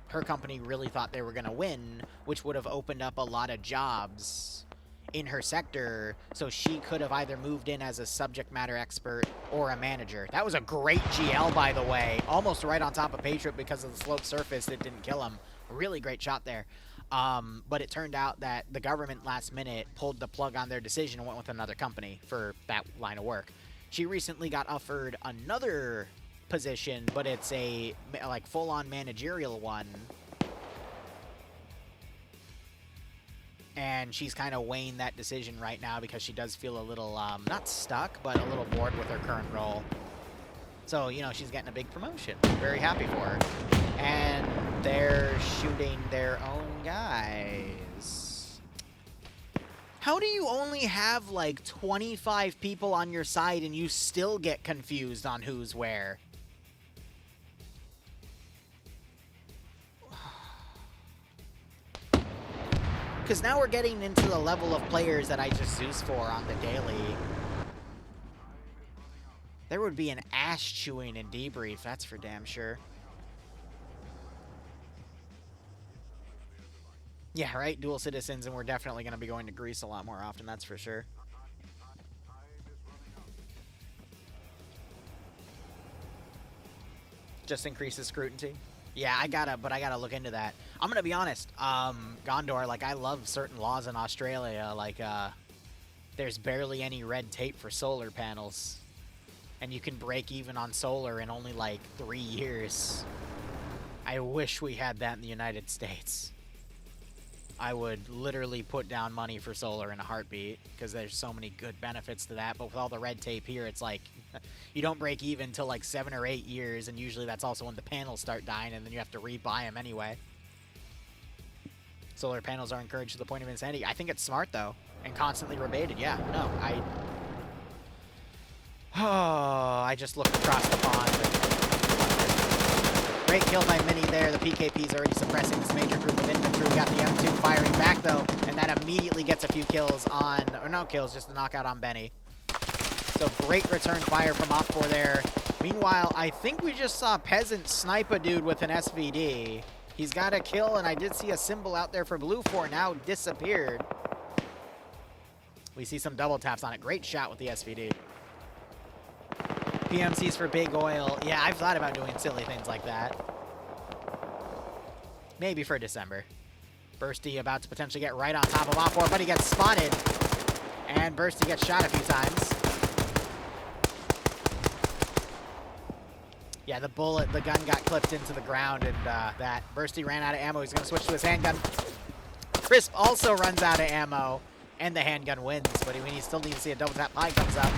her company really thought they were going to win, which would have opened up a lot of jobs in her sector, so she could have either moved in as a subject matter expert or a manager. That was a great GL, by the way. Almost right on top of Patriot because of the sloped surface. It didn't kill him. Really great shot there. But it turned out that the government last minute pulled the plug on their decision and went with another company for that line of work. She recently got offered another position, but it's a like full-on managerial one. And she's kind of weighing that decision right now because she does feel a little, not stuck, but a little bored with her current role. So, you know, she's getting a big promotion. Very happy for her. And they're shooting their own guys. How do you only have, like, 25 people on your side and you still get confused on who's where? Because now we're getting into the level of players that I just Zeus for on the daily. There would be an ass chewing in debrief, that's for damn sure. Yeah, right? Dual citizens, and we're definitely going to be going to Greece a lot more often, that's for sure. Just increases scrutiny. Yeah, I gotta look into that. I'm gonna be honest, Gondor, like, I love certain laws in Australia, like, there's barely any red tape for solar panels. And you can break even on solar in only, like, 3 years. I wish we had that in the United States. I would literally put down money for solar in a heartbeat, because there's so many good benefits to that, but with all the red tape here, it's like, you don't break even until like 7 or 8 years, and usually that's also when the panels start dying, and then you have to rebuy them anyway. Solar panels are encouraged to the point of insanity. I think it's smart, though, and constantly rebated. Yeah, no, I just looked across the pond. Great kill by Mini there. The PKP is already suppressing this major group of infantry. We got the M2 firing back, though, and that immediately gets a few kills on, or no kills, just a knockout on Benny. So great return fire from Op4 there. Meanwhile, I think we just saw Peasant snipe a dude with an SVD. He's got a kill, and I did see a symbol out there for Blue 4, now disappeared. We see some double taps on it. Great shot with the SVD. PMCs for Big Oil. Yeah, I've thought about doing silly things like that. Maybe for December. Bursty about to potentially get right on top of Op4, but he gets spotted. And Bursty gets shot a few times. Yeah, the gun got clipped into the ground, and that Bursty ran out of ammo. He's going to switch to his handgun. Crisp also runs out of ammo, and the handgun wins, but he still needs to see a double tap high comes up.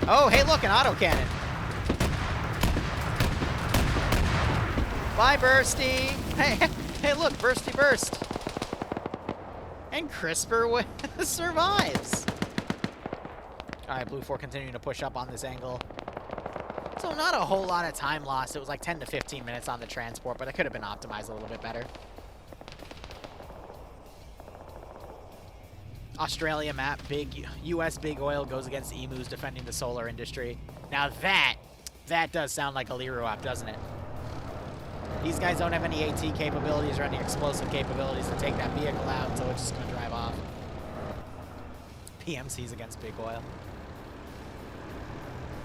Oh, hey, look, an autocannon. Bye, Bursty. Hey, look, Bursty burst. And Crisper survives. All right, Blue 4 continuing to push up on this angle. So not a whole lot of time lost. It was like 10 to 15 minutes on the transport, but it could have been optimized a little bit better. Australia map, big US Big Oil goes against Emus defending the solar industry. Now that does sound like a Liru op, doesn't it? These guys don't have any AT capabilities or any explosive capabilities to take that vehicle out, so it's just going to drive off. PMCs against Big Oil.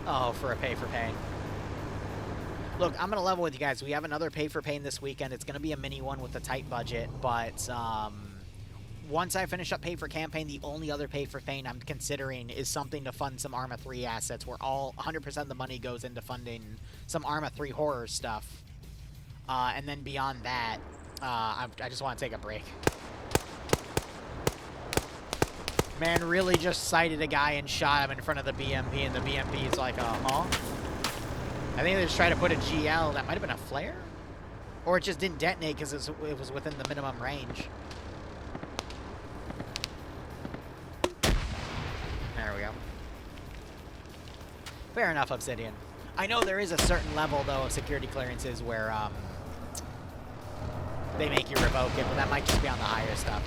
Oh, for a pay for pain. Look, I'm going to level with you guys. We have another pay for pain this weekend. It's going to be a mini one with a tight budget, but once I finish up pay for campaign, the only other pay for pain I'm considering is something to fund some Arma 3 assets, where all 100% of the money goes into funding some Arma 3 horror stuff. And then beyond that, I just want to take a break. Man really just sighted a guy and shot him in front of the BMP, and the BMP is like, I think they just tried to put a GL. That might have been a flare? Or it just didn't detonate because it was within the minimum range. There we go. Fair enough, Obsidian. I know there is a certain level, though, of security clearances where they make you revoke it, but that might just be on the higher stuff.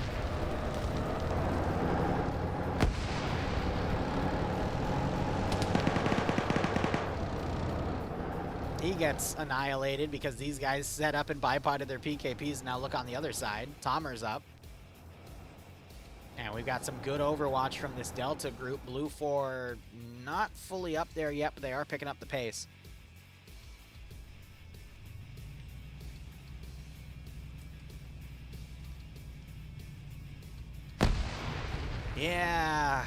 He gets annihilated because these guys set up and bipoded their PKPs. Now look on the other side. Tomer's up. And we've got some good overwatch from this Delta group. Blue 4 not fully up there yet, but they are picking up the pace. Yeah.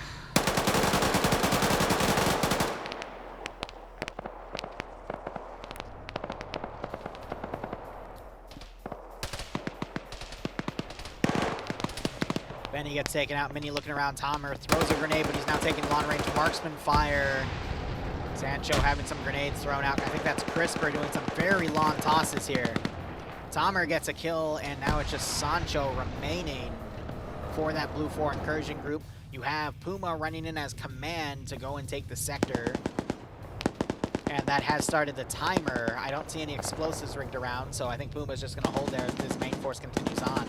Benny gets taken out. Mini looking around. Tomer throws a grenade, but he's now taking long-range marksman fire. Sancho having some grenades thrown out. I think that's Crisper doing some very long tosses here. Tomer gets a kill, and now it's just Sancho remaining for that Blue 4 incursion group. You have Puma running in as command to go and take the sector. And that has started the timer. I don't see any explosives rigged around, so I think Puma's just going to hold there as this main force continues on.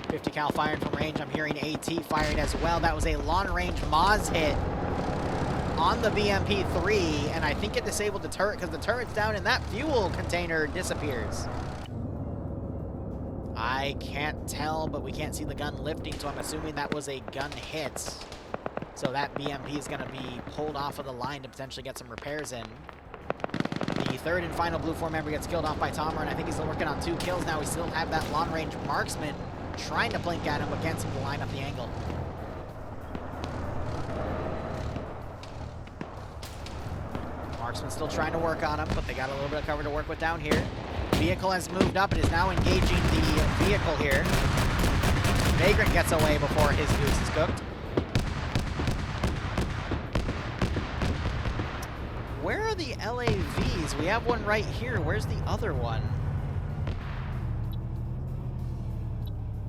50 cal fired from range. I'm hearing AT fired as well. That was a long-range Moz hit on the BMP-3, and I think it disabled the turret because the turret's down and that fuel container disappears. I can't tell, but we can't see the gun lifting, so I'm assuming that was a gun hit. So that BMP is going to be pulled off of the line to potentially get some repairs in. The third and final Blue 4 member gets killed off by Tomer, and I think he's still working on 2 kills now. We still have that long-range marksman trying to blink at him, but can't seem to line up the angle. Marksman's still trying to work on him, but they got a little bit of cover to work with down here. Vehicle has moved up and is now engaging the vehicle here. Vagrant gets away before his goose is cooked. Where are the LAVs? We have one right here. Where's the other one?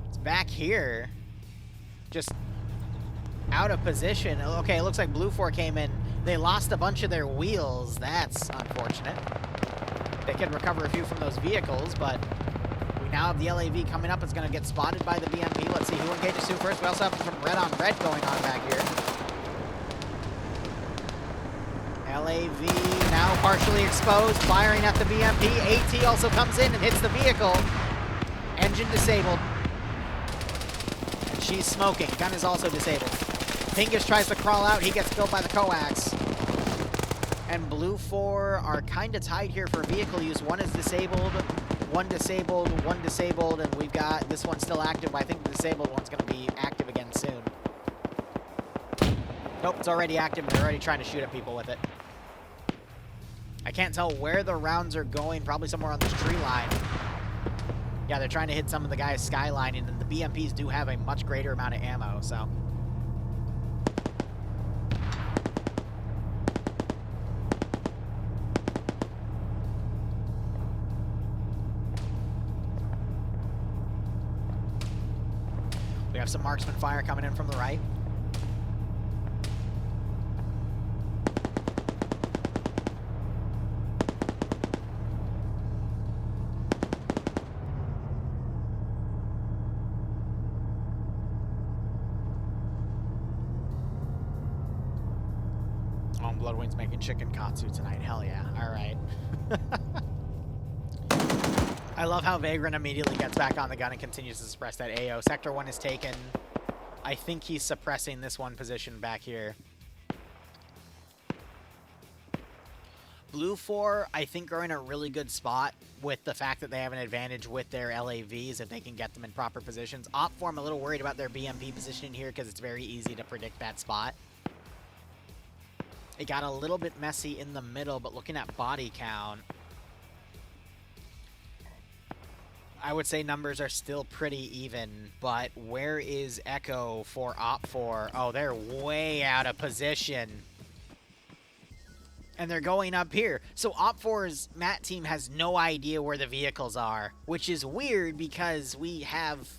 It's back here. Just out of position. Okay, it looks like Blue 4 came in. They lost a bunch of their wheels. That's unfortunate. They can recover a few from those vehicles, but we now have the LAV coming up. It's going to get spotted by the BMP. Let's see who engages who first. We also have some red on red going on back here. LAV now partially exposed, firing at the BMP. AT also comes in and hits the vehicle. Engine disabled. And she's smoking. Gun is also disabled. Pinkish tries to crawl out. He gets killed by the coax. And Blue 4 are kind of tied here for vehicle use. One is disabled, one disabled, one disabled, and we've got this one still active, but I think the disabled one's going to be active again soon. Nope, it's already active, and they're already trying to shoot at people with it. I can't tell where the rounds are going, probably somewhere on this tree line. Yeah, they're trying to hit some of the guys skylining, and the BMPs do have a much greater amount of ammo, so... We have some marksman fire coming in from the right. Oh, Bloodwing's making chicken katsu tonight. Hell yeah. All right. I love how Vagrant immediately gets back on the gun and continues to suppress that AO. Sector 1 is taken. I think he's suppressing this one position back here. Blue 4, I think, are in a really good spot with the fact that they have an advantage with their LAVs if they can get them in proper positions. Op 4, I'm a little worried about their BMP positioning here because it's very easy to predict that spot. It got a little bit messy in the middle, but looking at body count, I would say numbers are still pretty even, but where is Echo for Op 4? Oh, they're way out of position. And they're going up here. So Op 4's MAT team has no idea where the vehicles are, which is weird because we have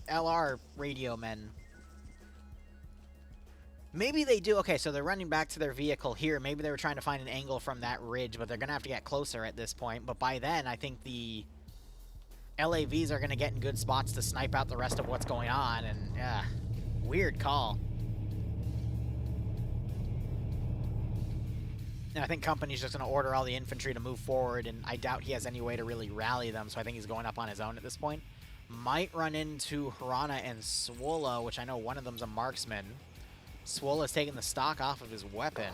LR radio men. Maybe they do. Okay, so they're running back to their vehicle here. Maybe they were trying to find an angle from that ridge, but they're going to have to get closer at this point. But by then, I think the LAVs are going to get in good spots to snipe out the rest of what's going on, and weird call. And I think Company's just going to order all the infantry to move forward, and I doubt he has any way to really rally them, so I think he's going up on his own at this point. Might run into Hirana and Swola, which I know one of them's a marksman. Swola's taking the stock off of his weapon,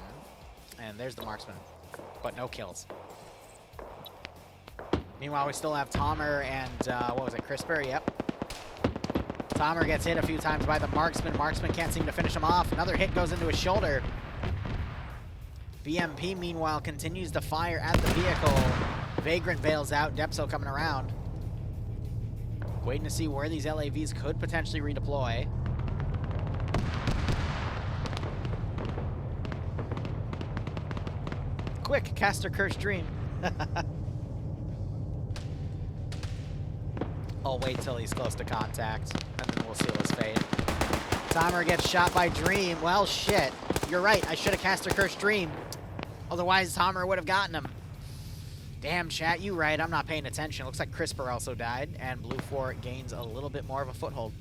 and there's the marksman, but no kills. Meanwhile, we still have Tomer and, what was it, Crisper? Yep. Tomer gets hit a few times by the marksman. Marksman can't seem to finish him off. Another hit goes into his shoulder. BMP, meanwhile, continues to fire at the vehicle. Vagrant bails out. Depso coming around. Waiting to see where these LAVs could potentially redeploy. Quick, Caster Cursed Dream. I'll wait till he's close to contact, and then we'll seal his fate. Tomer gets shot by Dream. Well, shit. You're right. I should have cast a Cursed Dream. Otherwise, Tomer would have gotten him. Damn, chat. You right. I'm not paying attention. Looks like Crisper also died, and Blue 4 gains a little bit more of a foothold.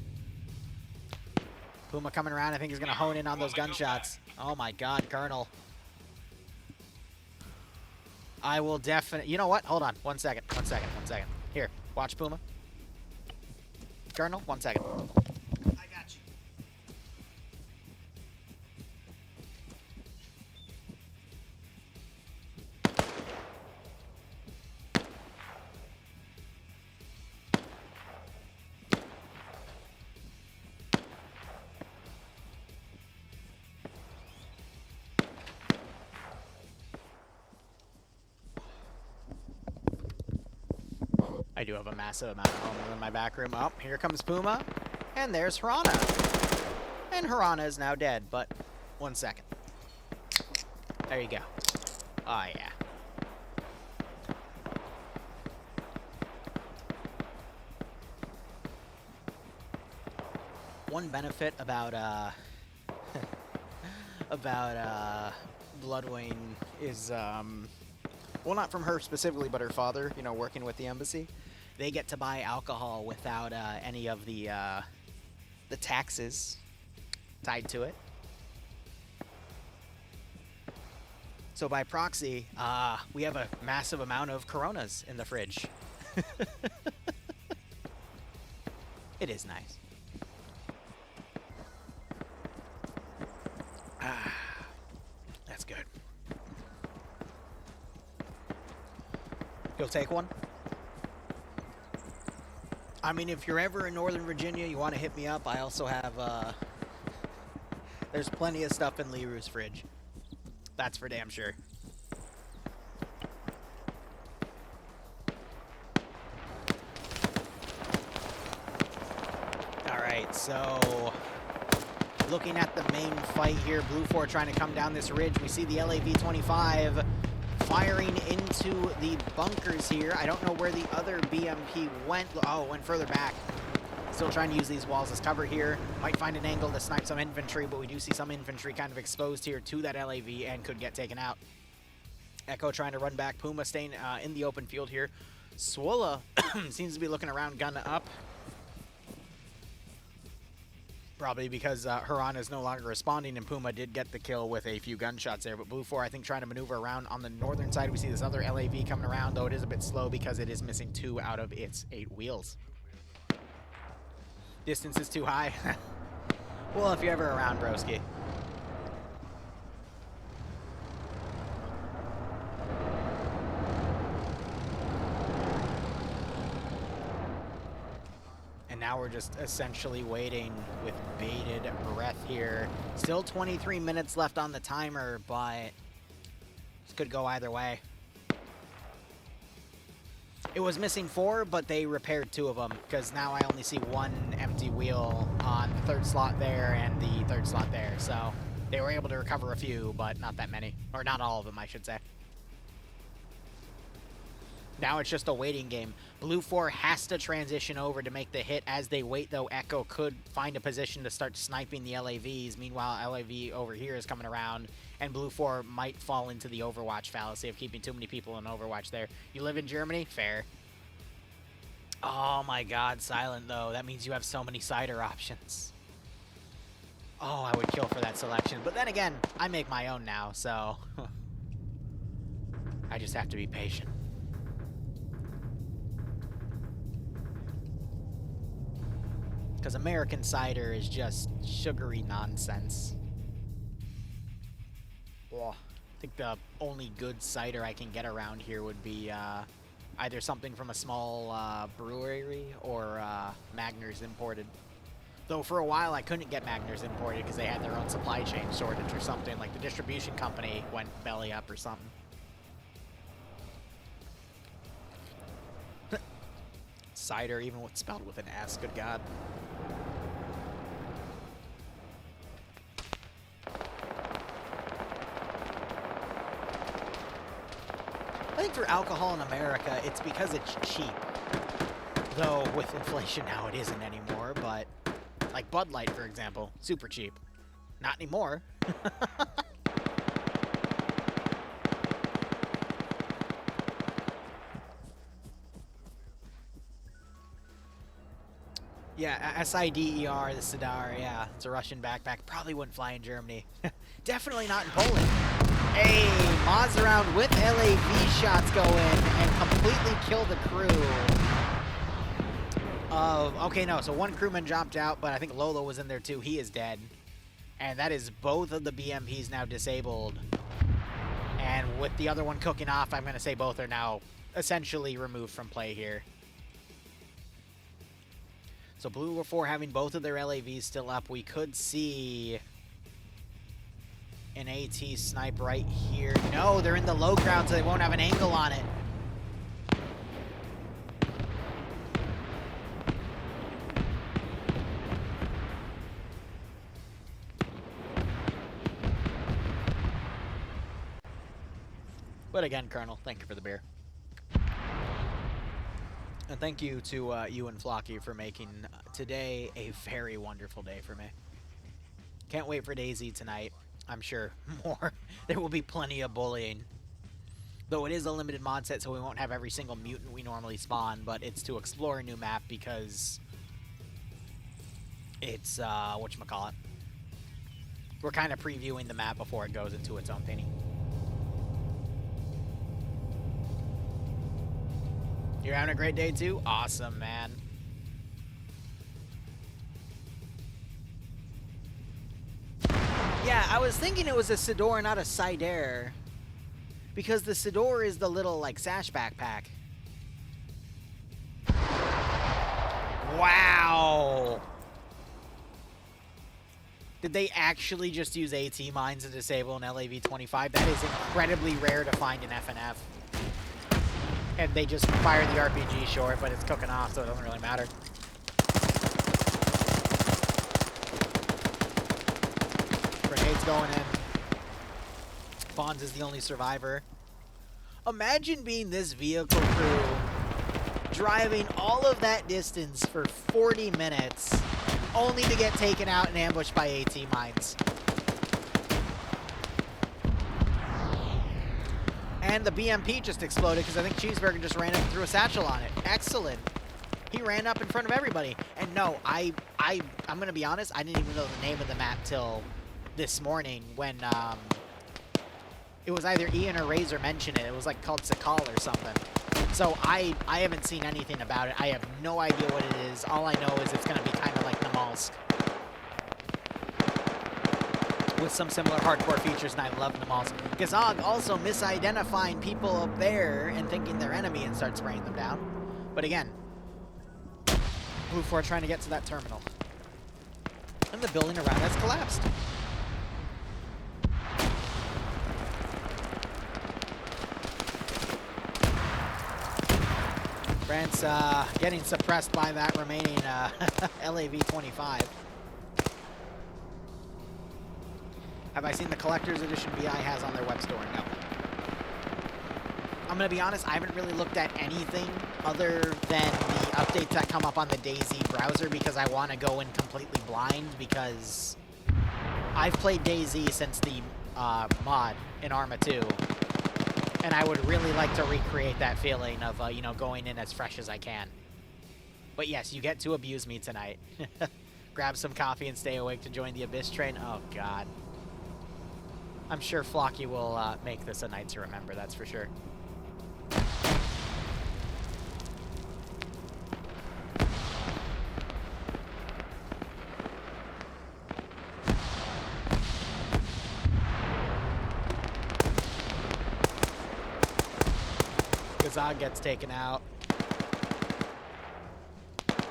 Puma coming around. I think he's going to hone in on those gunshots. Oh, my God, Colonel. I will definitely... You know what? Hold on. 1 second. 1 second. 1 second. Here. Watch Puma. Colonel, 1 second. I got you. I do have a massive amount of homes in my back room. Oh, here comes Puma. And there's Harana. And Harana is now dead, but 1 second. There you go. Oh, yeah. One benefit about, Bloodwayne is, well, not from her specifically, but her father, you know, working with the embassy. They get to buy alcohol without any of the taxes tied to it. So by proxy, we have a massive amount of Coronas in the fridge. It is nice. That's good. You'll take one? I mean, if you're ever in Northern Virginia, you want to hit me up. I also have, there's plenty of stuff in Liru's fridge. That's for damn sure. Alright, so looking at the main fight here, Blue 4 trying to come down this ridge. We see the LAV-25 firing into the bunkers here. I don't know where the other BMP went. Oh, it went further back. Still trying to use these walls as cover here. Might find an angle to snipe some infantry, but we do see some infantry kind of exposed here to that LAV and could get taken out. Echo trying to run back. Puma staying in the open field here. Swola seems to be looking around, gun up. Probably because Harana is no longer responding, and Puma did get the kill with a few gunshots there. But Blue 4, I think, trying to maneuver around on the northern side. We see this other LAV coming around, though it is a bit slow because it is missing 2 out of its 8 wheels. Distance is too high. Well, if you're ever around, broski. And now we're just essentially waiting with bated breath here. Still 23 minutes left on the timer, but this could go either way. It was missing 4, but they repaired 2 of them, because now I only see 1 empty wheel on the 3rd slot there and the 3rd slot there. So they were able to recover a few, but not that many. Or not all of them, I should say. Now it's just a waiting game. Blue 4 has to transition over to make the hit. As they wait, though, Echo could find a position to start sniping the LAVs. Meanwhile, LAV over here is coming around, and Blue 4 might fall into the Overwatch fallacy of keeping too many people in Overwatch there. You live in Germany? Fair. Oh my god, silent, though. That means you have so many cider options. Oh, I would kill for that selection. But then again, I make my own now, so I just have to be patient. Because American cider is just sugary nonsense. Oh, I think the only good cider I can get around here would be either something from a small brewery or Magners imported. Though for a while I couldn't get Magners imported because they had their own supply chain shortage or something. Like the distribution company went belly up or something. Cider, even with spelled with an S, good god. I think for alcohol in America, it's because it's cheap. Though with inflation now it isn't anymore, but like Bud Light, for example, super cheap. Not anymore. Yeah, SIDER, the Sidar, yeah, it's a Russian backpack. Probably wouldn't fly in Germany. Definitely not in Poland. Hey, Moz around with LAV shots go in and completely kill the crew of... Okay, no, so one crewman dropped out, but I think Lolo was in there too. He is dead. And that is both of the BMPs now disabled. And with the other one cooking off, I'm going to say both are now essentially removed from play here. So Blue 4 having both of their LAVs still up. We could see an AT snipe right here. No, they're in the low ground, so they won't have an angle on it. But again, Colonel, thank you for the beer. And thank you to you and Flocky for making today a very wonderful day for me. Can't wait for DayZ tonight. I'm sure more. There will be plenty of bullying. Though it is a limited mod set, so we won't have every single mutant we normally spawn, but it's to explore a new map because it's, whatchamacallit. We're kind of previewing the map before it goes into its own thingy. You're having a great day too? Awesome, man. Yeah, I was thinking it was a Sidor, not a Sider. Because the Sidor is the little, like, sash backpack. Wow! Did they actually just use AT mines to disable an LAV-25? That is incredibly rare to find in FNF. And they just fired the RPG short, but it's cooking off, so it doesn't really matter. Grenades going in. Bonds is the only survivor. Imagine being this vehicle crew, driving all of that distance for 40 minutes, only to get taken out and ambushed by AT mines. And the BMP just exploded because I think Cheeseburger just ran up and threw a satchel on it. Excellent. He ran up in front of everybody. And no, I'm going to be honest, I didn't even know the name of the map till this morning when it was either Ian or Razor mentioned it. It was like called Sakal or something. So I haven't seen anything about it. I have no idea what it is. All I know is it's going to be kind of like Namalsk, with some similar hardcore features, and I love them all. Gazog also misidentifying people up there and thinking they're enemy and start spraying them down. But again, Blue 4 trying to get to that terminal. And the building around has collapsed. France getting suppressed by that remaining LAV-25. Have I seen the Collector's Edition BI has on their web store? No. I'm going to be honest, I haven't really looked at anything other than the updates that come up on the DayZ browser because I want to go in completely blind because I've played DayZ since the mod in Arma 2. And I would really like to recreate that feeling of, you know, going in as fresh as I can. But yes, you get to abuse me tonight. Grab some coffee and stay awake to join the Abyss train. Oh, God. I'm sure Flocky will make this a night to remember, that's for sure. Gazog gets taken out.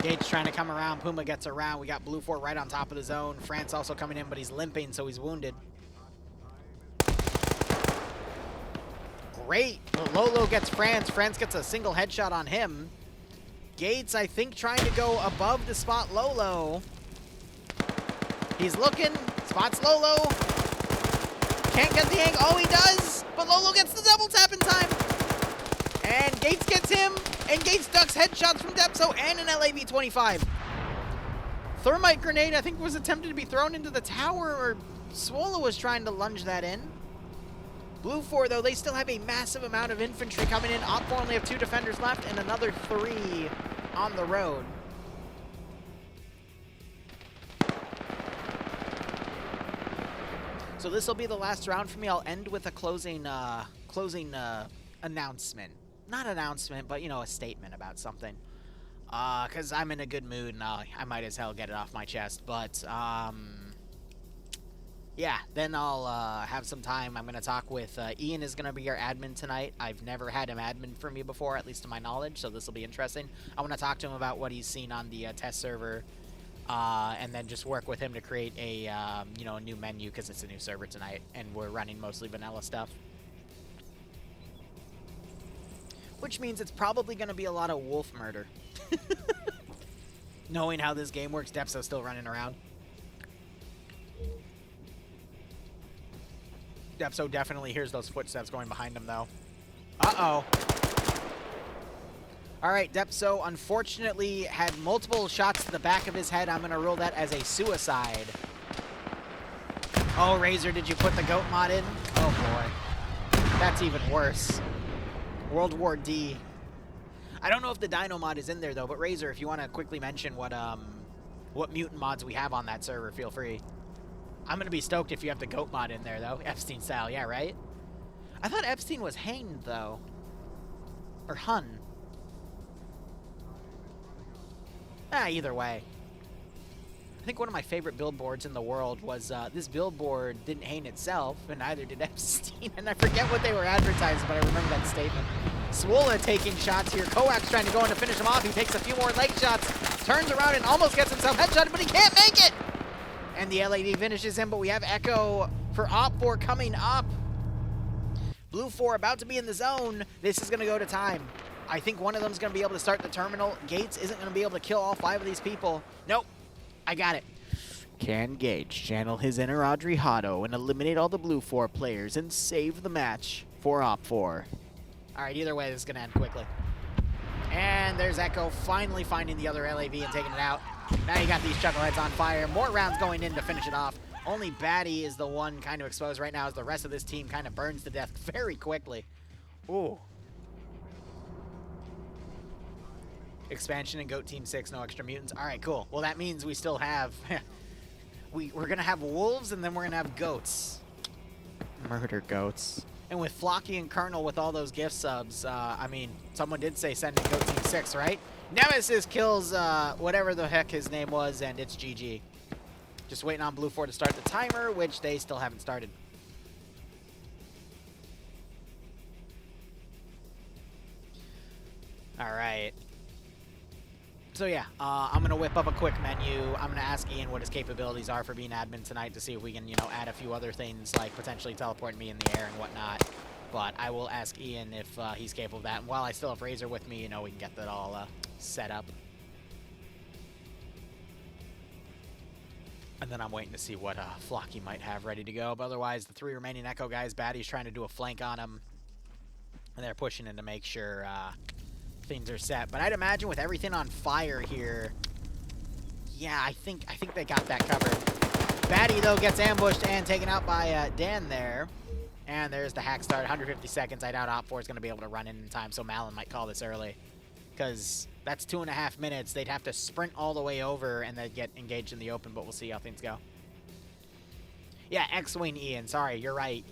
Gate's trying to come around. Puma gets around. We got Blue 4 right on top of the zone. France also coming in, but he's limping, so he's wounded. Great. Lolo gets France. France gets a single headshot on him. Gates, I think, trying to go above to spot Lolo. He's looking. Spots Lolo. Can't get the angle. Oh, he does. But Lolo gets the double tap in time. And Gates gets him. And Gates ducks headshots from Depso and an LAV-25. Thermite grenade, I think, was attempted to be thrown into the tower, or Swola was trying to lunge that in. Blue 4, though, they still have a massive amount of infantry coming in. Op 4 only have 2 defenders left and another 3 on the road. So this will be the last round for me. I'll end with a closing announcement. Not announcement, but, you know, a statement about something. Because I'm in a good mood and I might as hell get it off my chest. But, yeah, then I'll have some time. I'm going to talk with Ian is going to be our admin tonight. I've never had him admin for me before, at least to my knowledge, so this will be interesting. I want to talk to him about what he's seen on the test server, and then just work with him to create a, you know, a new menu because it's a new server tonight, and we're running mostly vanilla stuff. Which means it's probably going to be a lot of wolf murder. Knowing how this game works, Depso's still running around. Depso definitely hears those footsteps going behind him, though. Uh-oh. All right, Depso unfortunately had multiple shots to the back of his head. I'm going to rule that as a suicide. Oh, Razor, did you put the goat mod in? Oh, boy. That's even worse. World War D. I don't know if the Dino mod is in there, though, but Razor, if you want to quickly mention what mutant mods we have on that server, feel free. I'm going to be stoked if you have the goat mod in there, though. Epstein style, yeah, right? I thought Epstein was hanged, though. Or hung. Either way. I think one of my favorite billboards in the world was, this billboard didn't hang itself, and neither did Epstein. And I forget what they were advertising, but I remember that statement. Swola taking shots here. Koak's trying to go in to finish him off. He takes a few more leg shots, turns around and almost gets himself headshotted, but he can't make it! And the LAD finishes him, but we have Echo for Op4 coming up. Blue 4 about to be in the zone. This is going to go to time. I think one of them is going to be able to start the terminal. Gates isn't going to be able to kill all 5 of these people. Nope. I got it. Can Gage channel his inner Audrey Hotto and eliminate all the Blue 4 players and save the match for Op4. All right, either way, this is going to end quickly. And there's Echo finally finding the other LAV and taking it out. Now you got these chuckleheads on fire. More rounds going in to finish it off. Only Batty is the one kind of exposed right now as the rest of this team kind of burns to death very quickly. Ooh. Expansion and Goat Team 6, no extra mutants. All right, cool. Well, that means we still have... we're going to have wolves, and then we're going to have goats. Murder goats. And with Flocky and Colonel with all those gift subs, I mean, someone did say send in Goat Team 6, right? Nemesis kills whatever the heck his name was, and it's GG. Just waiting on Blue 4 to start the timer, which they still haven't started. All right. So yeah, I'm going to whip up a quick menu. I'm going to ask Ian what his capabilities are for being admin tonight to see if we can, you know, add a few other things, like potentially teleporting me in the air and whatnot. But I will ask Ian if he's capable of that. And while I still have Razor with me, you know, we can get that all set up. And then I'm waiting to see what Flocky might have ready to go. But otherwise, the 3 remaining Echo guys, Batty's trying to do a flank on him. And they're pushing in to make sure things are set. But I'd imagine with everything on fire here, yeah, I think they got that covered. Batty, though, gets ambushed and taken out by Dan there. And there's the hack start, 150 seconds. I doubt Op4 is going to be able to run in time, so Malin might call this early. Because that's 2.5 minutes. They'd have to sprint all the way over and then get engaged in the open, but we'll see how things go. Yeah, X-Wing Ian. Sorry, you're right.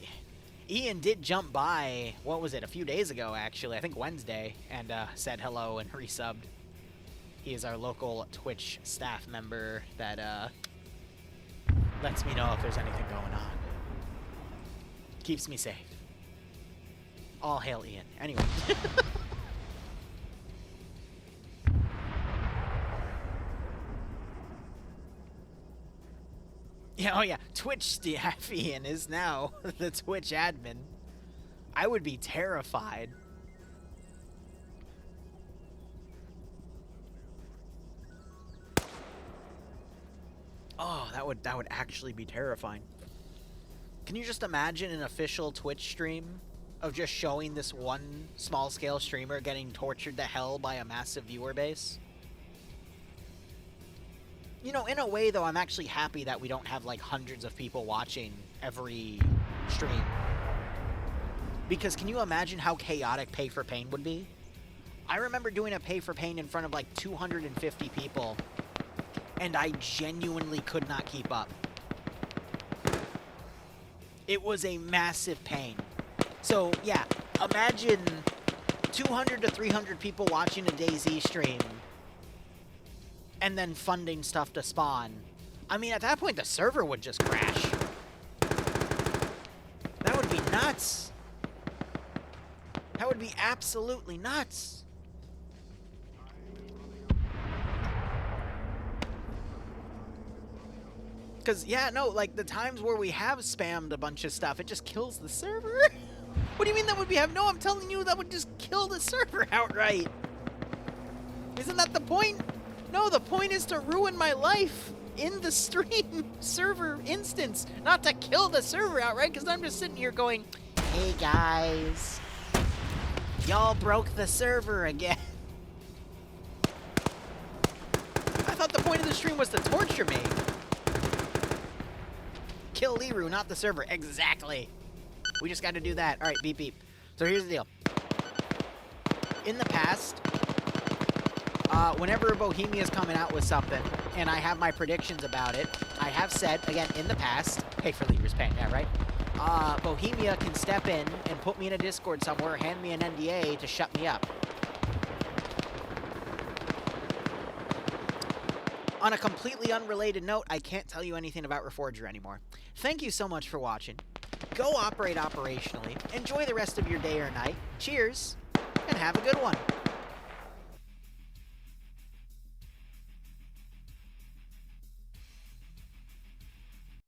Ian did jump by, what was it, a few days ago, actually. I think Wednesday, and said hello and resubbed. He is our local Twitch staff member that lets me know if there's anything going on. Keeps me safe. All hail Ian. Anyway. Yeah, oh yeah, Twitch staff Ian is now the Twitch admin. I would be terrified. Oh, that would actually be terrifying. Can you just imagine an official Twitch stream of just showing this one small-scale streamer getting tortured to hell by a massive viewer base? You know, in a way, though, I'm actually happy that we don't have, like, hundreds of people watching every stream. Because can you imagine how chaotic Pay for Pain would be? I remember doing a Pay for Pain in front of, like, 250 people, and I genuinely could not keep up. It was a massive pain. So, yeah, imagine 200 to 300 people watching a DayZ stream and then funding stuff to spawn. I mean, at that point, the server would just crash. That would be nuts. That would be absolutely nuts. Because, yeah, no, like, the times where we have spammed a bunch of stuff, it just kills the server. What do you mean that would be have? No, I'm telling you, that would just kill the server outright. Isn't that the point? No, the point is to ruin my life in the stream server instance, not to kill the server outright, because I'm just sitting here going, hey, guys, y'all broke the server again. I thought the point of the stream was to torture me. Kill Liru, not the server. Exactly. We just got to do that. All right, beep, beep. So here's the deal. In the past, whenever Bohemia's coming out with something, and I have my predictions about it, I have said, again, in the past, pay for Liru's pain, yeah, right? Bohemia can step in and put me in a Discord somewhere, hand me an NDA to shut me up. On a completely unrelated note, I can't tell you anything about Reforger anymore. Thank you so much for watching. Go operate operationally, enjoy the rest of your day or night, cheers, and have a good one.